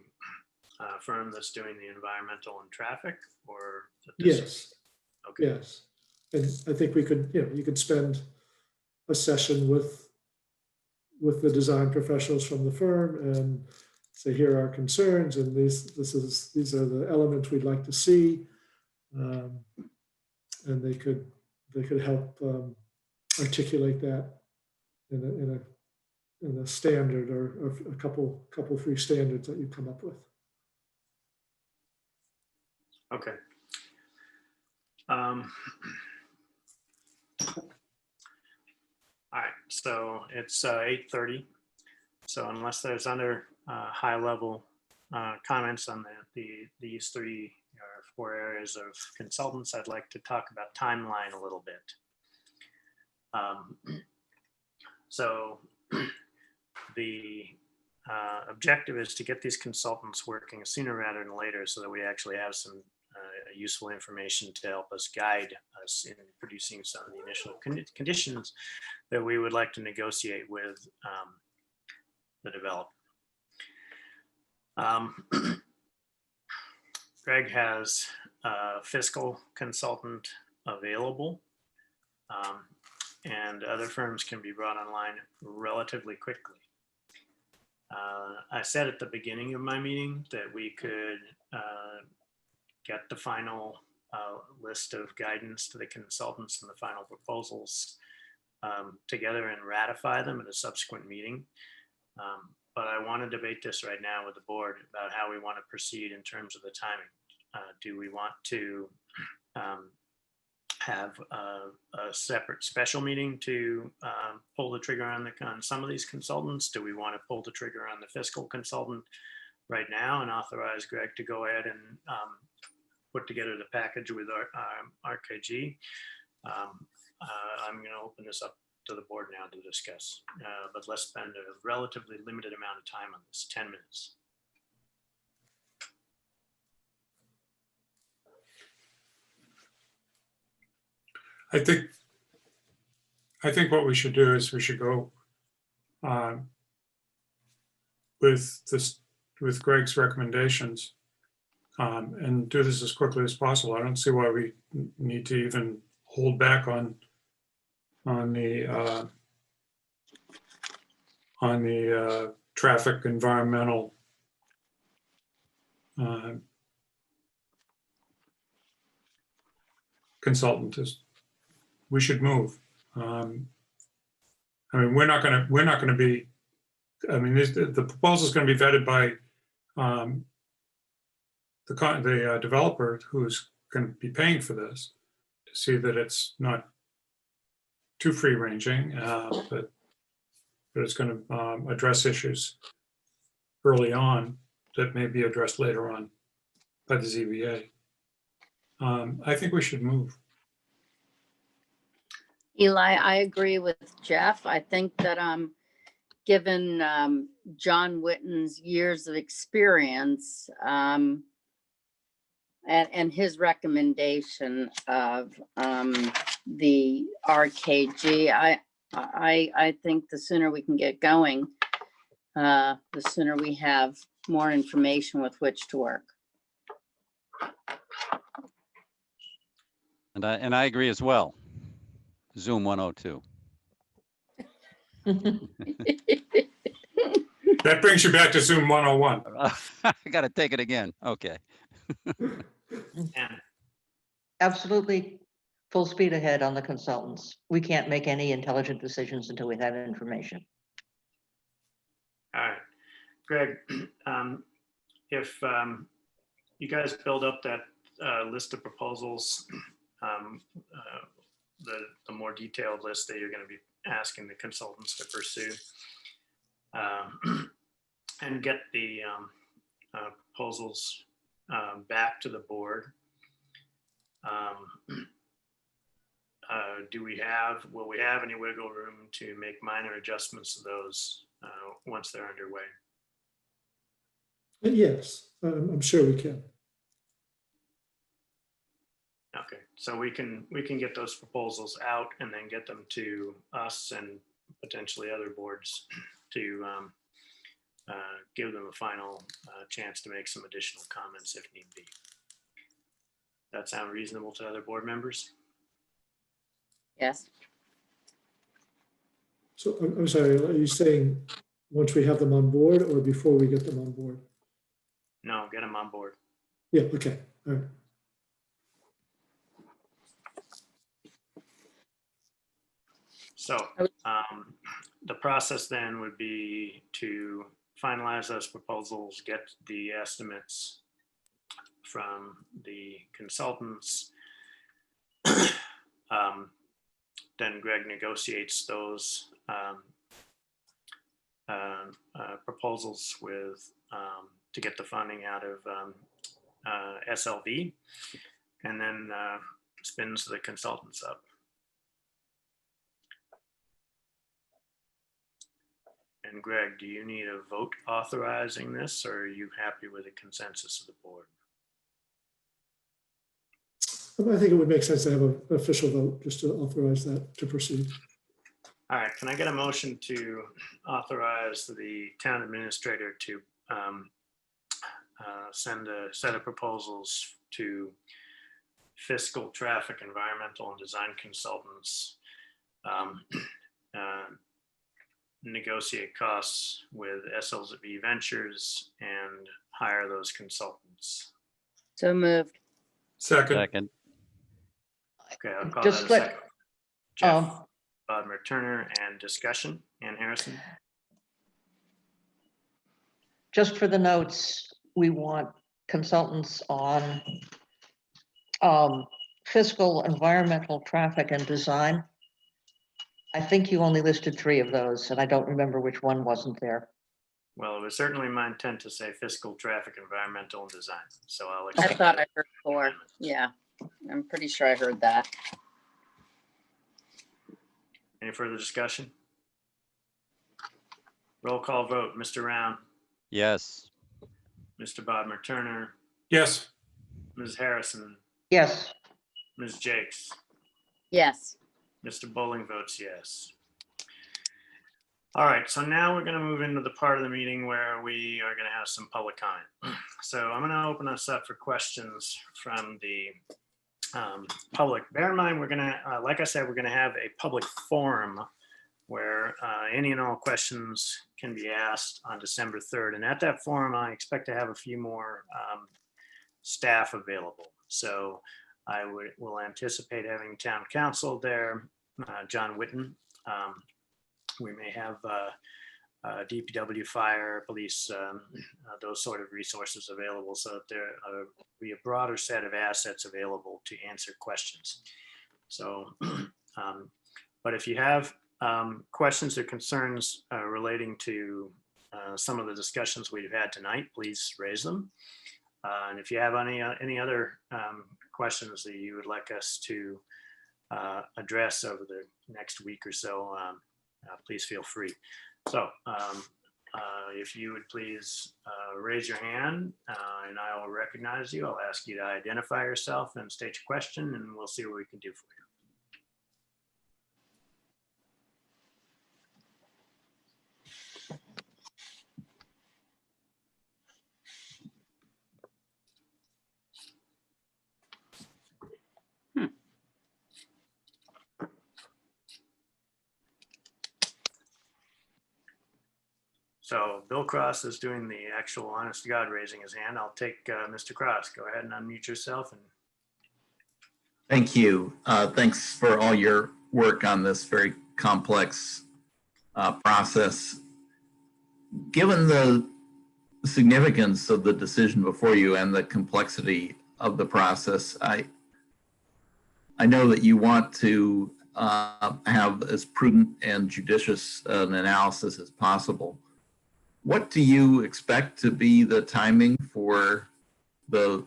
firm that's doing the environmental and traffic, or? Yes. Okay. Yes. And I think we could, you could spend a session with the design professionals from the firm and say, here are our concerns, and these are the elements we'd like to see, and they could help articulate that in a standard or a couple free standards that you come up with. Okay. All right, so it's 8:30. So unless there's other high level comments on these 3 or 4 areas of consultants, I'd like to talk about timeline a little bit. So the objective is to get these consultants working sooner rather than later so that we actually have some useful information to help us guide us in producing some of the initial conditions that we would like to negotiate with the developer. Greg has a fiscal consultant available, and other firms can be brought online relatively quickly. I said at the beginning of my meeting that we could get the final list of guidance to the consultants and the final proposals together and ratify them at a subsequent meeting. but I want to debate this right now with the board about how we want to proceed in terms of the timing. Do we want to have a separate special meeting to pull the trigger on some of these consultants? Do we want to pull the trigger on the fiscal consultant right now and authorize Greg to go ahead and put together the package with our RKG? I'm going to open this up to the board now to discuss, but let's spend a relatively limited amount of time on this, 10 minutes. I think what we should do is we should go with Greg's recommendations and do this as quickly as possible. I don't see why we need to even hold back on the traffic environmental consultant. We should move. I mean, we're not going to be. I mean, the proposal is going to be vetted by the developer who's going to be paying for this to see that it's not too free ranging, but it's going to address issues early on that may be addressed later on by the ZBA. I think we should move. Eli, I agree with Jeff. I think that given John Witten's years of experience and his recommendation of the RKG, I think the sooner we can get going, the sooner we have more information with which to work. And I agree as well. Zoom 102. That brings you back to Zoom 101. I got to take it again. Okay. Absolutely full speed ahead on the consultants. We can't make any intelligent decisions until we have information. All right, Greg, if you guys build up that list of proposals, the more detailed list that you're going to be asking the consultants to pursue, and get the proposals back to the board. Will we have any wiggle room to make minor adjustments to those once they're underway? Yes, I'm sure we can. Okay, so we can get those proposals out and then get them to us and potentially other boards to give them a final chance to make some additional comments if need be. That sound reasonable to other board members? Yes. So I'm sorry, are you saying once we have them on board or before we get them on board? No, get them on board. Yeah, okay, all right. So the process then would be to finalize those proposals, get the estimates from the consultants. Then Greg negotiates those proposals with to get the funding out of SLV, and then spins the consultants up. And Greg, do you need a vote authorizing this, or are you happy with the consensus of the board? I think it would make sense to have an official vote just to authorize that to proceed. All right, can I get a motion to authorize the town administrator to send a set of proposals to fiscal, traffic, environmental, and design consultants, negotiate costs with SLV Ventures, and hire those consultants? So moved. Second. Okay, I'll call Just that a let- second. Jeff, Bodmer Turner, and discussion. Ann Harrison? just for the notes, we want consultants on fiscal, environmental, traffic, and design. I think you only listed 3 of those, and I don't remember which one wasn't there. Well, it was certainly my intent to say fiscal, traffic, environmental, and design. So I'll I accept. thought I heard 4. Yeah, I'm pretty sure I heard that. Any further discussion? Roll call vote. Mr. Round, Yes. Mr. Bodmer Turner, Yes, Ms. Harrison, Yes, Ms. Jakes, Yes. Mr. Bowling votes yes. All right, so now we're going to move into the part of the meeting where we are going to have some public comment. So I'm going to open us up for questions from the public. Bear in mind, we're going to, like I said, we're going to have a public forum where any and all questions can be asked on December 3rd. And at that forum, I expect to have a few more staff available. So I will anticipate having town council there, John Whitten. We may have DPW, fire, police, those sort of resources available, so that there will be a broader set of assets available to answer questions. So, but if you have questions or concerns relating to some of the discussions we've had tonight, please raise them. And if you have any other questions that you would like us to address over the next week or so, please feel free. So if you would please raise your hand and I will recognize you. I'll ask you to identify yourself and state your question, and we'll see what we can do for you. So Bill Cross is doing the actual honest to God raising his hand. I'll take Mr. Cross. Go ahead and unmute yourself. And Thank you. Thanks for all your work on this very complex process. Given the significance of the decision before you and the complexity of the process, I know that you want to have as prudent and judicious an analysis as possible. What do you expect to be the timing for the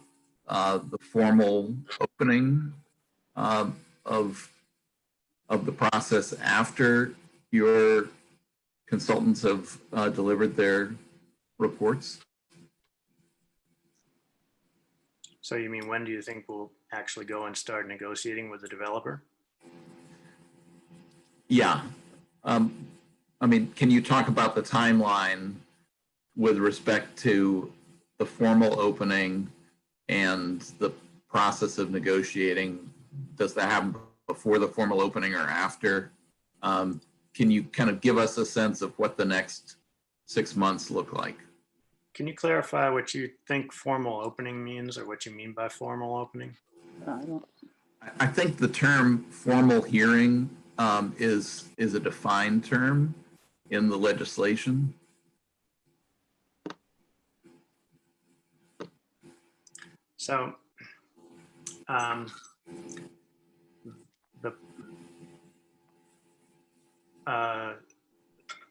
formal opening of the process after your consultants have delivered their reports? so you mean, when do you think we'll actually go and start negotiating with the developer? Yeah. I mean, can you talk about the timeline with respect to the formal opening and the process of negotiating? Does that happen before the formal opening or after? Can you kind of give us a sense of what the next 6 months look like? Can you clarify what you think formal opening means, or what you mean by formal opening? I think the term formal hearing is a defined term in the legislation. So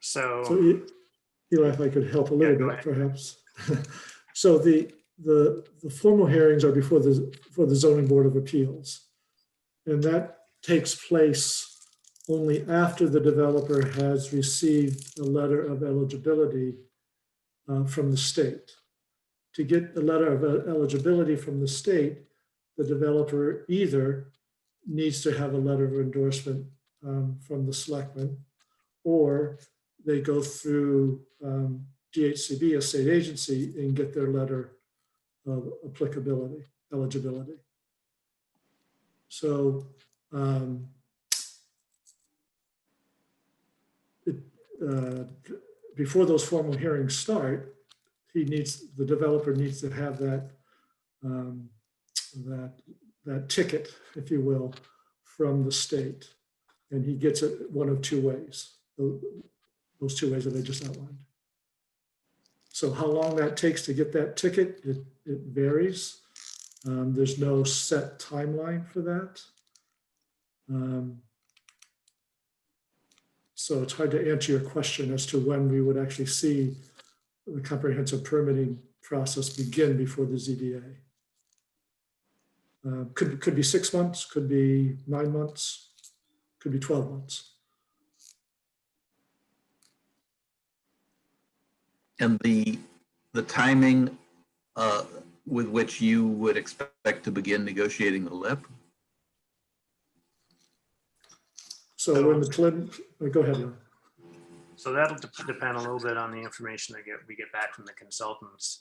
So Eli, if I could help a little Yeah, go bit, ahead. perhaps. So the formal hearings are before the zoning board of appeals. And that takes place only after the developer has received a letter of eligibility from the state. To get the letter of eligibility from the state, the developer either needs to have a letter of endorsement from the selectmen, or they go through DHCB, a state agency, and get their letter of eligibility. So before those formal hearings start, the developer needs to have that ticket, if you will, from the state. And he gets it one of 2 ways, those 2 ways that I just outlined. So how long that takes to get that ticket, it varies. There's no set timeline for that. So it's hard to answer your question as to when we would actually see the comprehensive permitting process begin before the ZBA. Could be 6 months, could be 9 months, could be 12 months. And the timing with which you would expect to begin negotiating the LIP? So when go ahead, Ron. So that'll depend a little bit on the information that we get back from the consultants.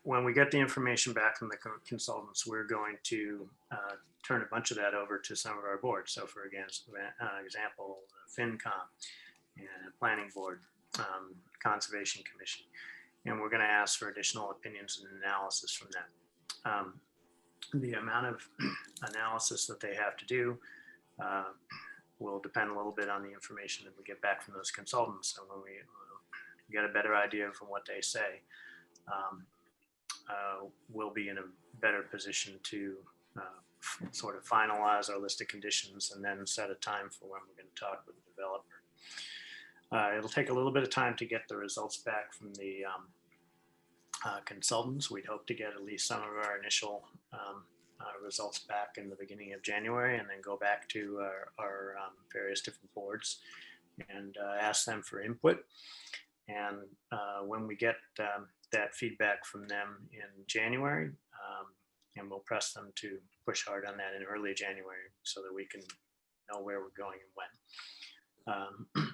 When we get the information back from the consultants, we're going to turn a bunch of that over to some of our boards. So for example, FinCom and Planning Board, Conservation Commission. And we're going to ask for additional opinions and analysis from them. The amount of analysis that they have to do will depend a little bit on the information that we get back from those consultants. So when we get a better idea from what they say, we'll be in a better position to sort of finalize our list of conditions and then set a time for when we're going to talk with the developer. It'll take a little bit of time to get the results back from the consultants. We'd hope to get at least some of our initial results back in the beginning of January, and then go back to our various different boards and ask them for input. And when we get that feedback from them in January, and we'll press them to push hard on that in early January so that we can know where we're going and when.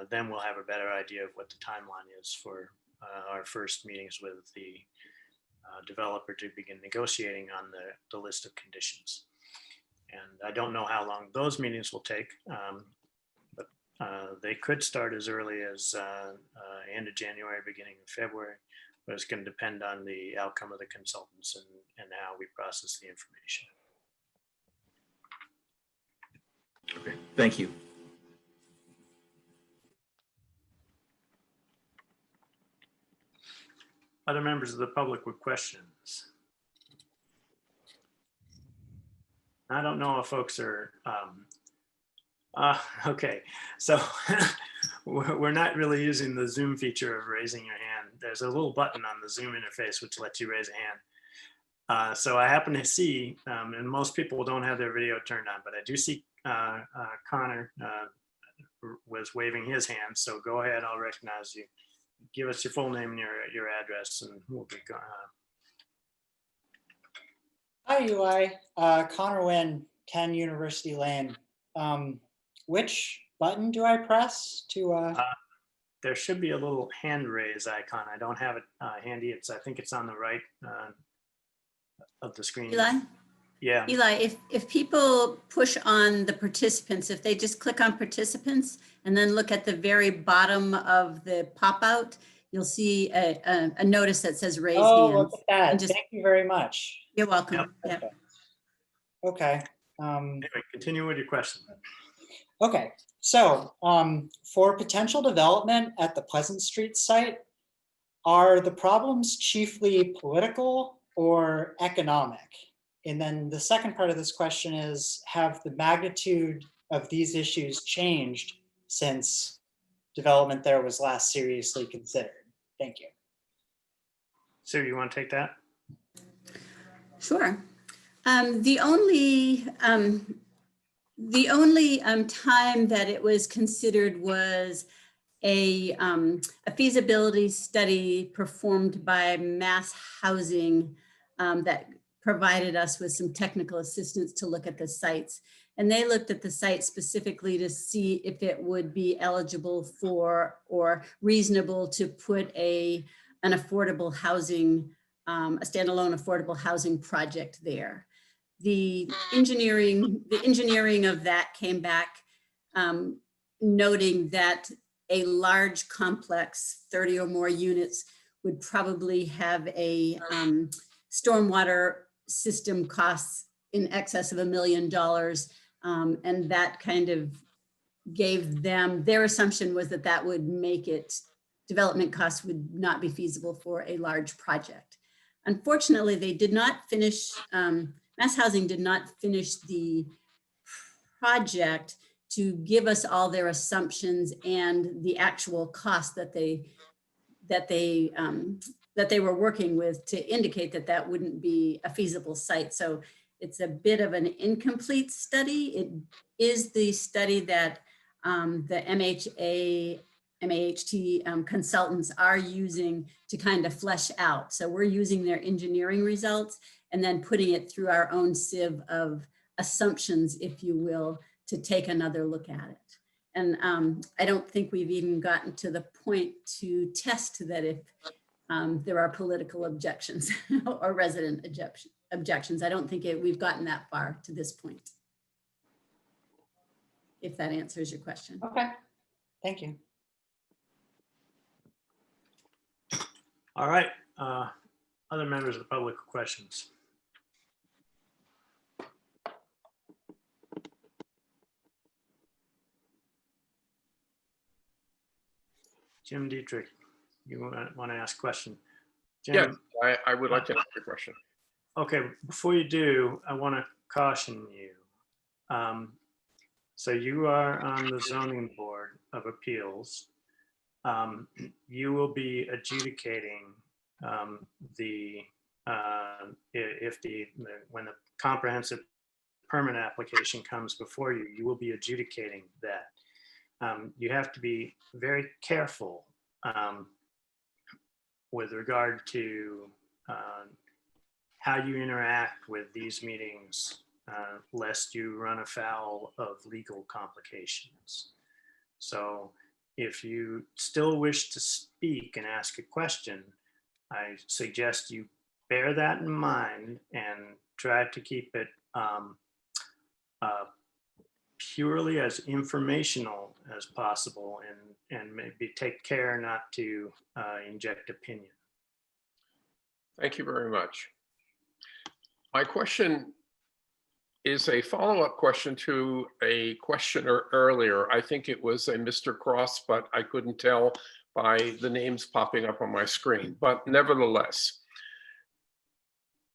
Then we'll have a better idea of what the timeline is for our first meetings with the developer to begin negotiating on the list of conditions. And I don't know how long those meetings will take, but they could start as early as end of January, beginning of February, but it's going to depend on the outcome of the consultants and how we process the information. Okay, thank you. Other members of the public with questions? I don't know if folks are, okay, so we're not really using the Zoom feature of raising your hand. There's a little button on the Zoom interface which lets you raise a hand. So I happen to see, and most people don't have their video turned on, but I do see Connor was waving his hand. So go ahead, I'll recognize you. Give us your full name and your address, and we'll be going. Hi, Eli. Connor Wynn, 10 University Lane. Which button do I press to? There should be a little hand raise icon. I don't have it handy. I think it's on the right of the screen. Eli? Yeah. Eli, if people push on the participants, if they just click on participants and then look at the very bottom of the pop-out, you'll see a notice that says raise Oh, hands. look at that. And just- Thank you very much. You're welcome. Yep. Yeah. Okay. Anyway, continue with your question. Okay. So for potential development at the Pleasant Street site, are the problems chiefly political or economic? And then the second part of this question is, have the magnitude of these issues changed since development there was last seriously considered? Thank you. Sue, you want to take that? Sure. The only time that it was considered was a feasibility study performed by Mass Housing that provided us with some technical assistance to look at the sites. And they looked at the site specifically to see if it would be eligible for or reasonable to put an affordable housing, a standalone affordable housing project there. The engineering of that came back noting that a large complex, 30 or more units, would probably have a stormwater system costs in excess of $1 million. And that kind of gave them, their assumption was that that would make it development costs would not be feasible for a large project. Unfortunately, they did not finish, Mass Housing did not finish the project to give us all their assumptions and the actual cost that they were working with to indicate that that wouldn't be a feasible site. So it's a bit of an incomplete study. It is the study that the MAHT consultants are using to kind of flesh out. So we're using their engineering results and then putting it through our own sieve of assumptions, if you will, to take another look at it. And I don't think we've even gotten to the point to test that if there are political objections or resident objections. I don't think we've gotten that far to this point. If that answers your question. Okay, thank you. All right. Other members of the public with questions? Jim Dietrich, you want to ask a question? Jim, Yes, I would like to ask a question. Okay, before you do, I want to caution you. So you are on the zoning board of appeals. You will be adjudicating when the comprehensive permit application comes before you, you will be adjudicating that. You have to be very careful with regard to how you interact with these meetings, lest you run afoul of legal complications. So if you still wish to speak and ask a question, I suggest you bear that in mind and try to keep it purely as informational as possible, and maybe take care not to inject opinion. Thank you very much. My question is a follow-up question to a questioner earlier. I think it was a Mr. Cross, but I couldn't tell by the names popping up on my screen. But nevertheless,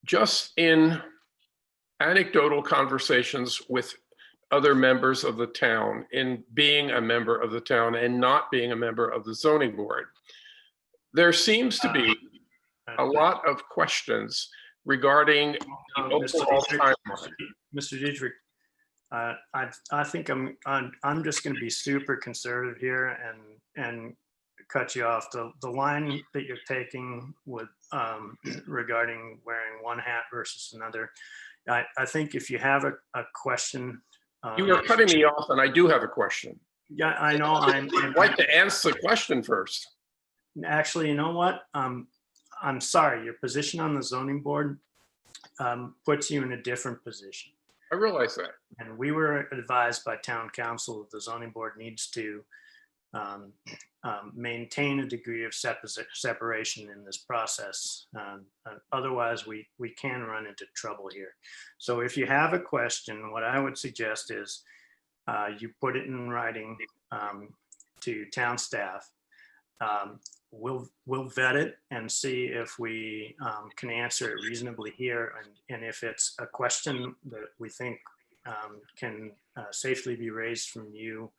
just in anecdotal conversations with other members of the town, in being a member of the town and not being a member of the zoning board, there seems to be a lot of questions regarding the overall timeline. Mr. Dietrich, I think I'm just going to be super conservative here and cut you off. The line that you're taking with regarding wearing one hat versus another, I think if you have a question. You are cutting me off, and I do have a question. Yeah, I know. I'd like to answer the question first. Actually, you know what? I'm sorry. Your position on the zoning board puts you in a different position. I realize that. And we were advised by town council that the zoning board needs to maintain a degree of separation in this process. Otherwise, we can run into trouble here. So if you have a question, what I would suggest is you put it in writing to town staff. We'll vet it and see if we can answer it reasonably here. And if it's a question that we think can safely be raised from you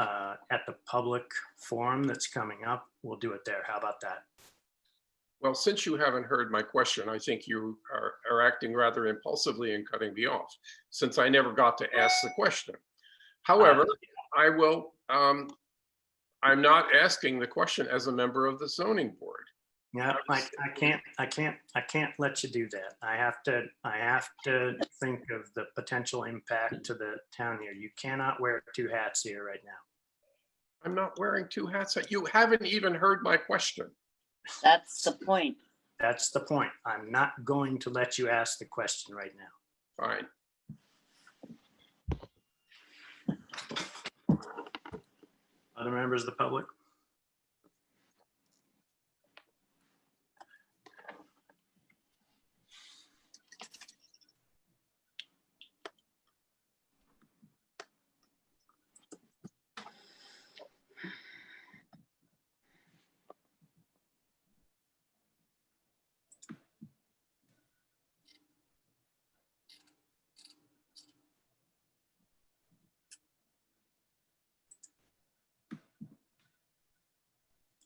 at the public forum that's coming up, we'll do it there. How about that? Well, since you haven't heard my question, I think you are acting rather impulsively and cutting me off, since I never got to ask the question. However, I will. I'm not asking the question as a member of the zoning board. Yeah, I can't let you do that. I have to think of the potential impact to the town here. You cannot wear two hats here right now. I'm not wearing two hats. You haven't even heard my question. That's the point. That's the point. I'm not going to let you ask the question right now. Fine. Other members of the public?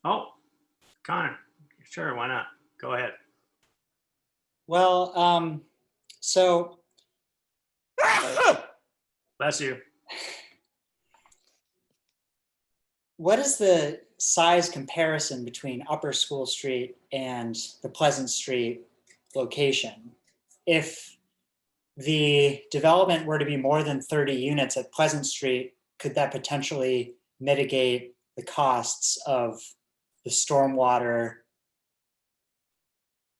Oh, Connor, sure, why not? Go ahead. Well, so Bless you. what is the size comparison between Upper School Street and the Pleasant Street location? If the development were to be more than 30 units at Pleasant Street, could that potentially mitigate the costs of the stormwater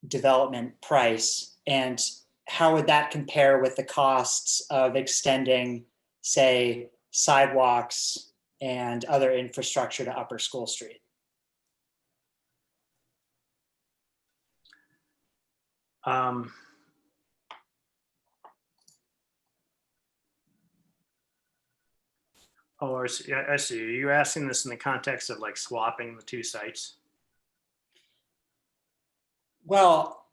development price? And how would that compare with the costs of extending, say, sidewalks and other infrastructure to Upper School Street? Oh, I see. Are you asking this in the context of like swapping the two sites? Well,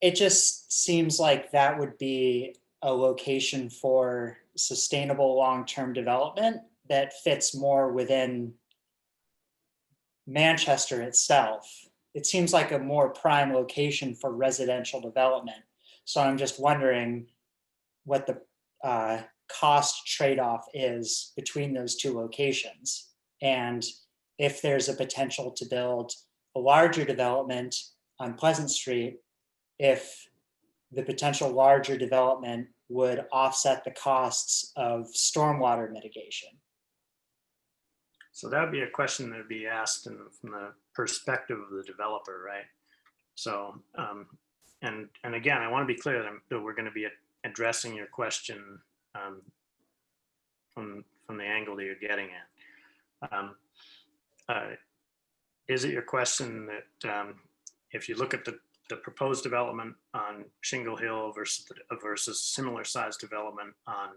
it just seems like that would be a location for sustainable long-term development that fits more within Manchester itself. It seems like a more prime location for residential development. So I'm just wondering what the cost trade-off is between those two locations, and if there's a potential to build a larger development on Pleasant Street, if the potential larger development would offset the costs of stormwater mitigation. So that would be a question that would be asked from the perspective of the developer, right? So, and again, I want to be clear that we're going to be addressing your question from the angle that you're getting at. Is it your question that if you look at the proposed development on Shingle Hill versus similar size development on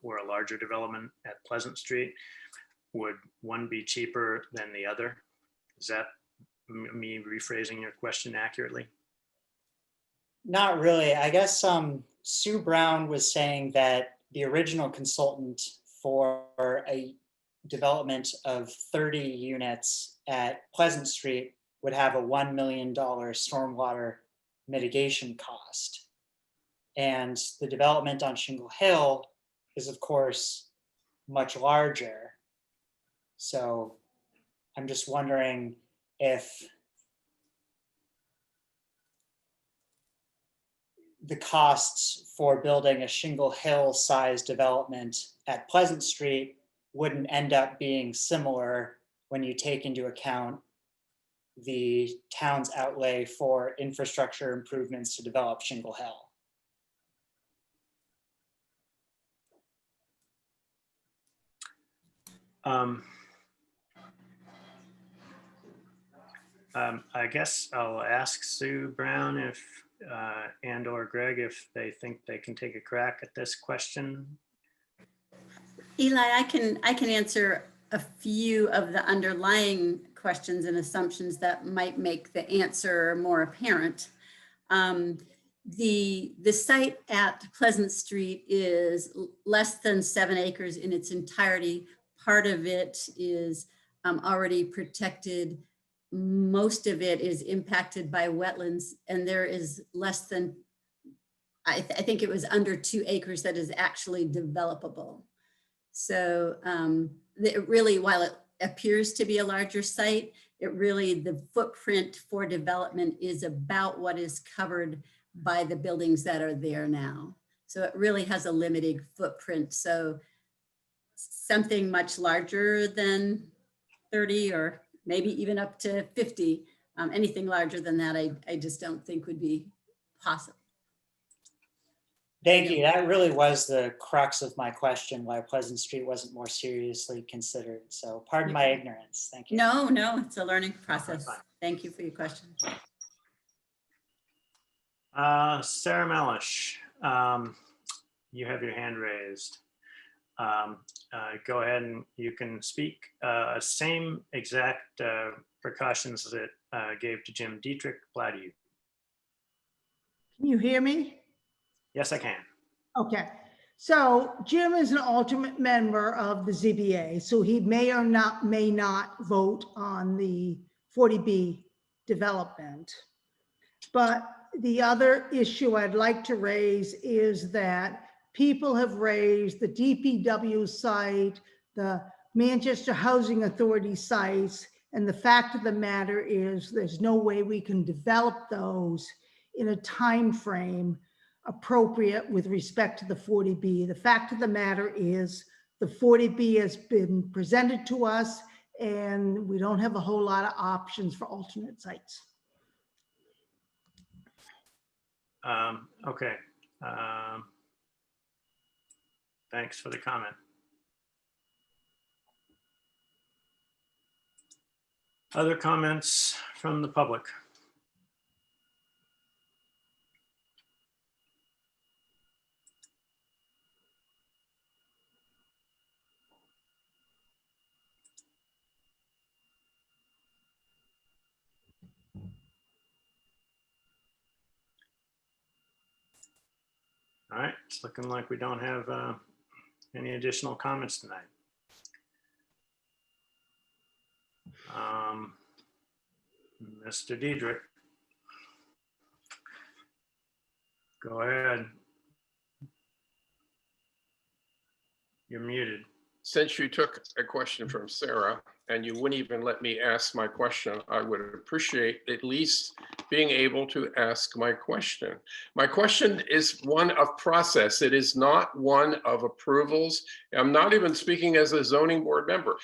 or a larger development at Pleasant Street, would one be cheaper than the other? Is that me rephrasing your question accurately? Not really. I guess Sue Brown was saying that the original consultant for a development of 30 units at Pleasant Street would have a $1 million stormwater mitigation cost. And the development on Shingle Hill is, of course, much larger. So I'm just wondering if the costs for building a Shingle Hill size development at Pleasant Street wouldn't end up being similar when you take into account the town's outlay for infrastructure improvements to develop Shingle Hill. I guess I'll ask Sue Brown if and or Greg if they think they can take a crack at this question. Eli, I can answer a few of the underlying questions and assumptions that might make the answer more apparent. The site at Pleasant Street is less than 7 acres in its entirety. Part of it is already protected. Most of it is impacted by wetlands, and there is less than, I think it was under 2 acres that is actually developable. So it really, while it appears to be a larger site, it really, the footprint for development is about what is covered by the buildings that are there now. So it really has a limited footprint. So something much larger than 30 or maybe even up to 50, anything larger than that, I just don't think would be possible. Thank you. That really was the crux of my question, why Pleasant Street wasn't more seriously considered. So pardon my ignorance. Thank you. No, it's a learning process. Thank you for your question. Sarah Melish, you have your hand raised. Go ahead and you can speak. Same exact precautions that gave to Jim Dietrich apply to you. Can you hear me? Yes, I can. Okay. So Jim is an alternate member of the ZBA, so he may not vote on the 40B development. But the other issue I'd like to raise is that people have raised the DPW site, the Manchester Housing Authority sites, and the fact of the matter is there's no way we can develop those in a time frame appropriate with respect to the 40B. The fact of the matter is the 40B has been presented to us and we don't have a whole lot of options for alternate sites. Okay. Thanks for the comment. Other comments from the public? All right, it's looking like we don't have any additional comments tonight. Mr. Diedrich, go ahead. You're muted. Since you took a question from Sarah and you wouldn't even let me ask my question, I would appreciate at least being able to ask my question. My question is one of process. It is not one of approvals. I'm not even speaking as a zoning board member.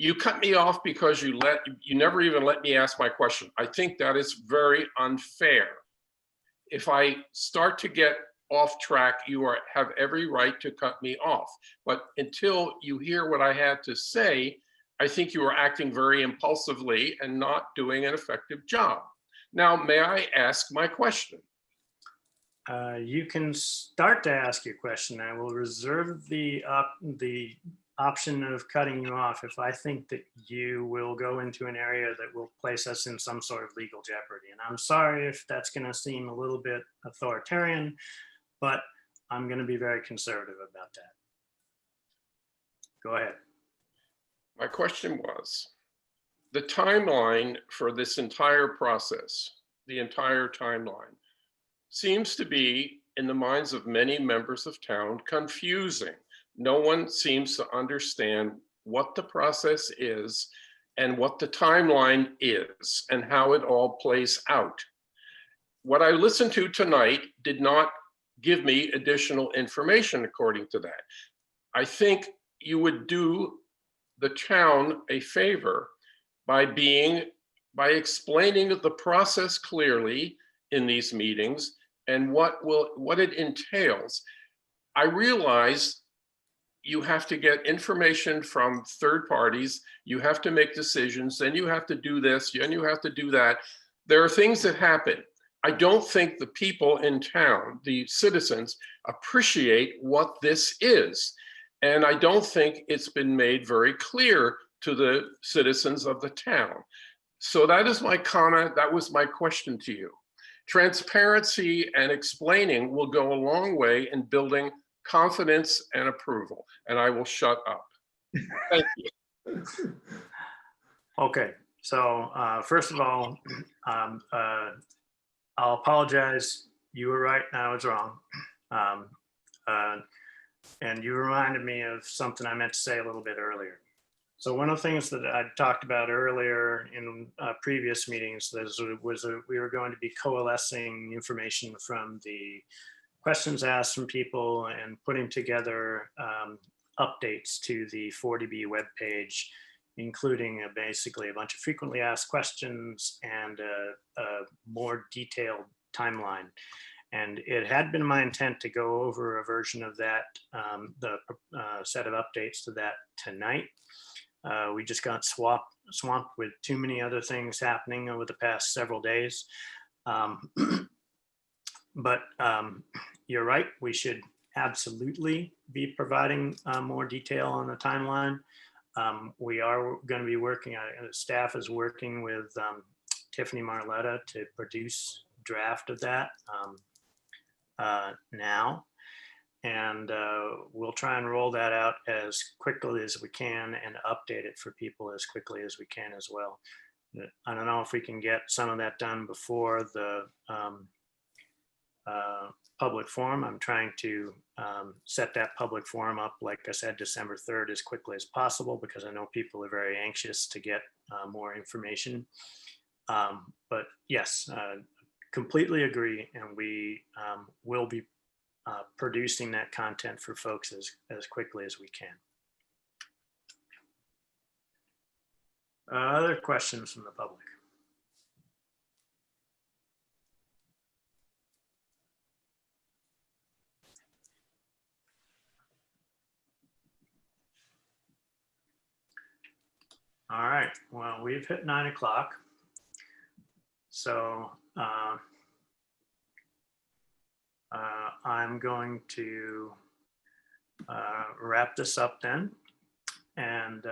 You cut me off because you never even let me ask my question. I think that is very unfair. If I start to get off track, you have every right to cut me off. But until you hear what I had to say, I think you are acting very impulsively and not doing an effective job. Now, may I ask my question? You can start to ask your question. I will reserve the option of cutting you off if I think that you will go into an area that will place us in some sort of legal jeopardy. And I'm sorry if that's going to seem a little bit authoritarian, but I'm going to be very conservative about that. Go ahead. My question was, the timeline for this entire process, the entire timeline, seems to be, in the minds of many members of town, confusing. No one seems to understand what the process is and what the timeline is and how it all plays out. What I listened to tonight did not give me additional information according to that. I think you would do the town a favor by explaining the process clearly in these meetings and what it entails. I realize you have to get information from third parties, you have to make decisions, then you have to do this, and you have to do that. There are things that happen. I don't think the people in town, the citizens, appreciate what this is. And I don't think it's been made very clear to the citizens of the town. So that is my comment. That was my question to you. Transparency and explaining will go a long way in building confidence and approval. And I will shut up. Thank you. Okay, so first of all, I'll apologize. You were right, I was wrong. And you reminded me of something I meant to say a little bit earlier. So one of the things that I talked about earlier in previous meetings was we were going to be coalescing information from the questions asked from people and putting together updates to the 40B webpage, including basically a bunch of frequently asked questions and a more detailed timeline. And it had been my intent to go over a version of that, the set of updates to that tonight. We just got swamped with too many other things happening over the past several days. But you're right, we should absolutely be providing more detail on the timeline. We are going to be working, staff is working with Tiffany Marletta to produce draft of that now. And we'll try and roll that out as quickly as we can and update it for people as quickly as we can as well. I don't know if we can get some of that done before the public forum. I'm trying to set that public forum up, like I said, December 3rd as quickly as possible, because I know people are very anxious to get more information. But yes, completely agree. And we will be producing that content for folks as quickly as we can. Other questions from the public? All right, well, we've hit 9 o'clock. So I'm going to wrap this up then, and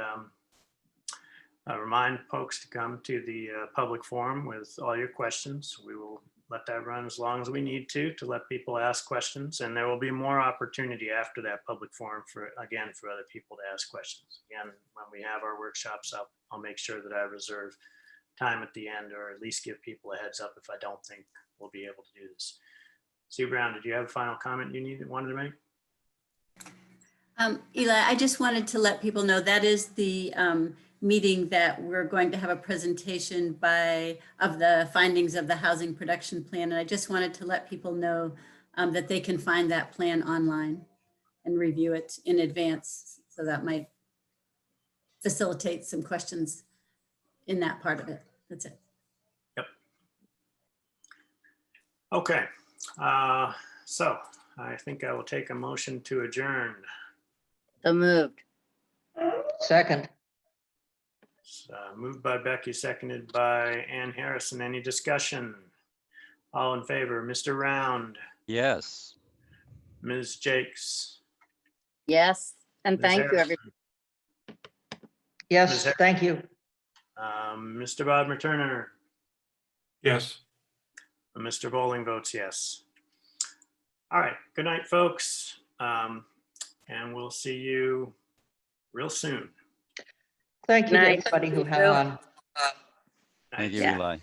remind folks to come to the public forum with all your questions. We will let that run as long as we need to let people ask questions, and there will be more opportunity after that public forum for other people to ask questions. Again, when we have our workshops up, I'll make sure that I reserve time at the end, or at least give people a heads up if I don't think we'll be able to do this. Sue Brown, did you have a final comment you wanted to make? Eli, I just wanted to let people know that is the meeting that we're going to have a presentation of the findings of the housing production plan. And I just wanted to let people know that they can find that plan online and review it in advance. So that might facilitate some questions in that part of it. That's it. Yep. Okay. So I think I will take a motion to adjourn. So moved. Second. Moved by Becky, seconded by Ann Harrison. Any discussion? All in favor, Mr. Round, Yes. Ms. Jakes. Yes, and Ms. thank you, Harrison, everybody. Yes, thank you. Mr. Bodmer Turner, Yes. Mr. Bowling votes yes. All right, good night, folks. And we'll see you real soon. Thank you to Night. everybody who Thank hung you. on. Thank you, Yeah. Eli.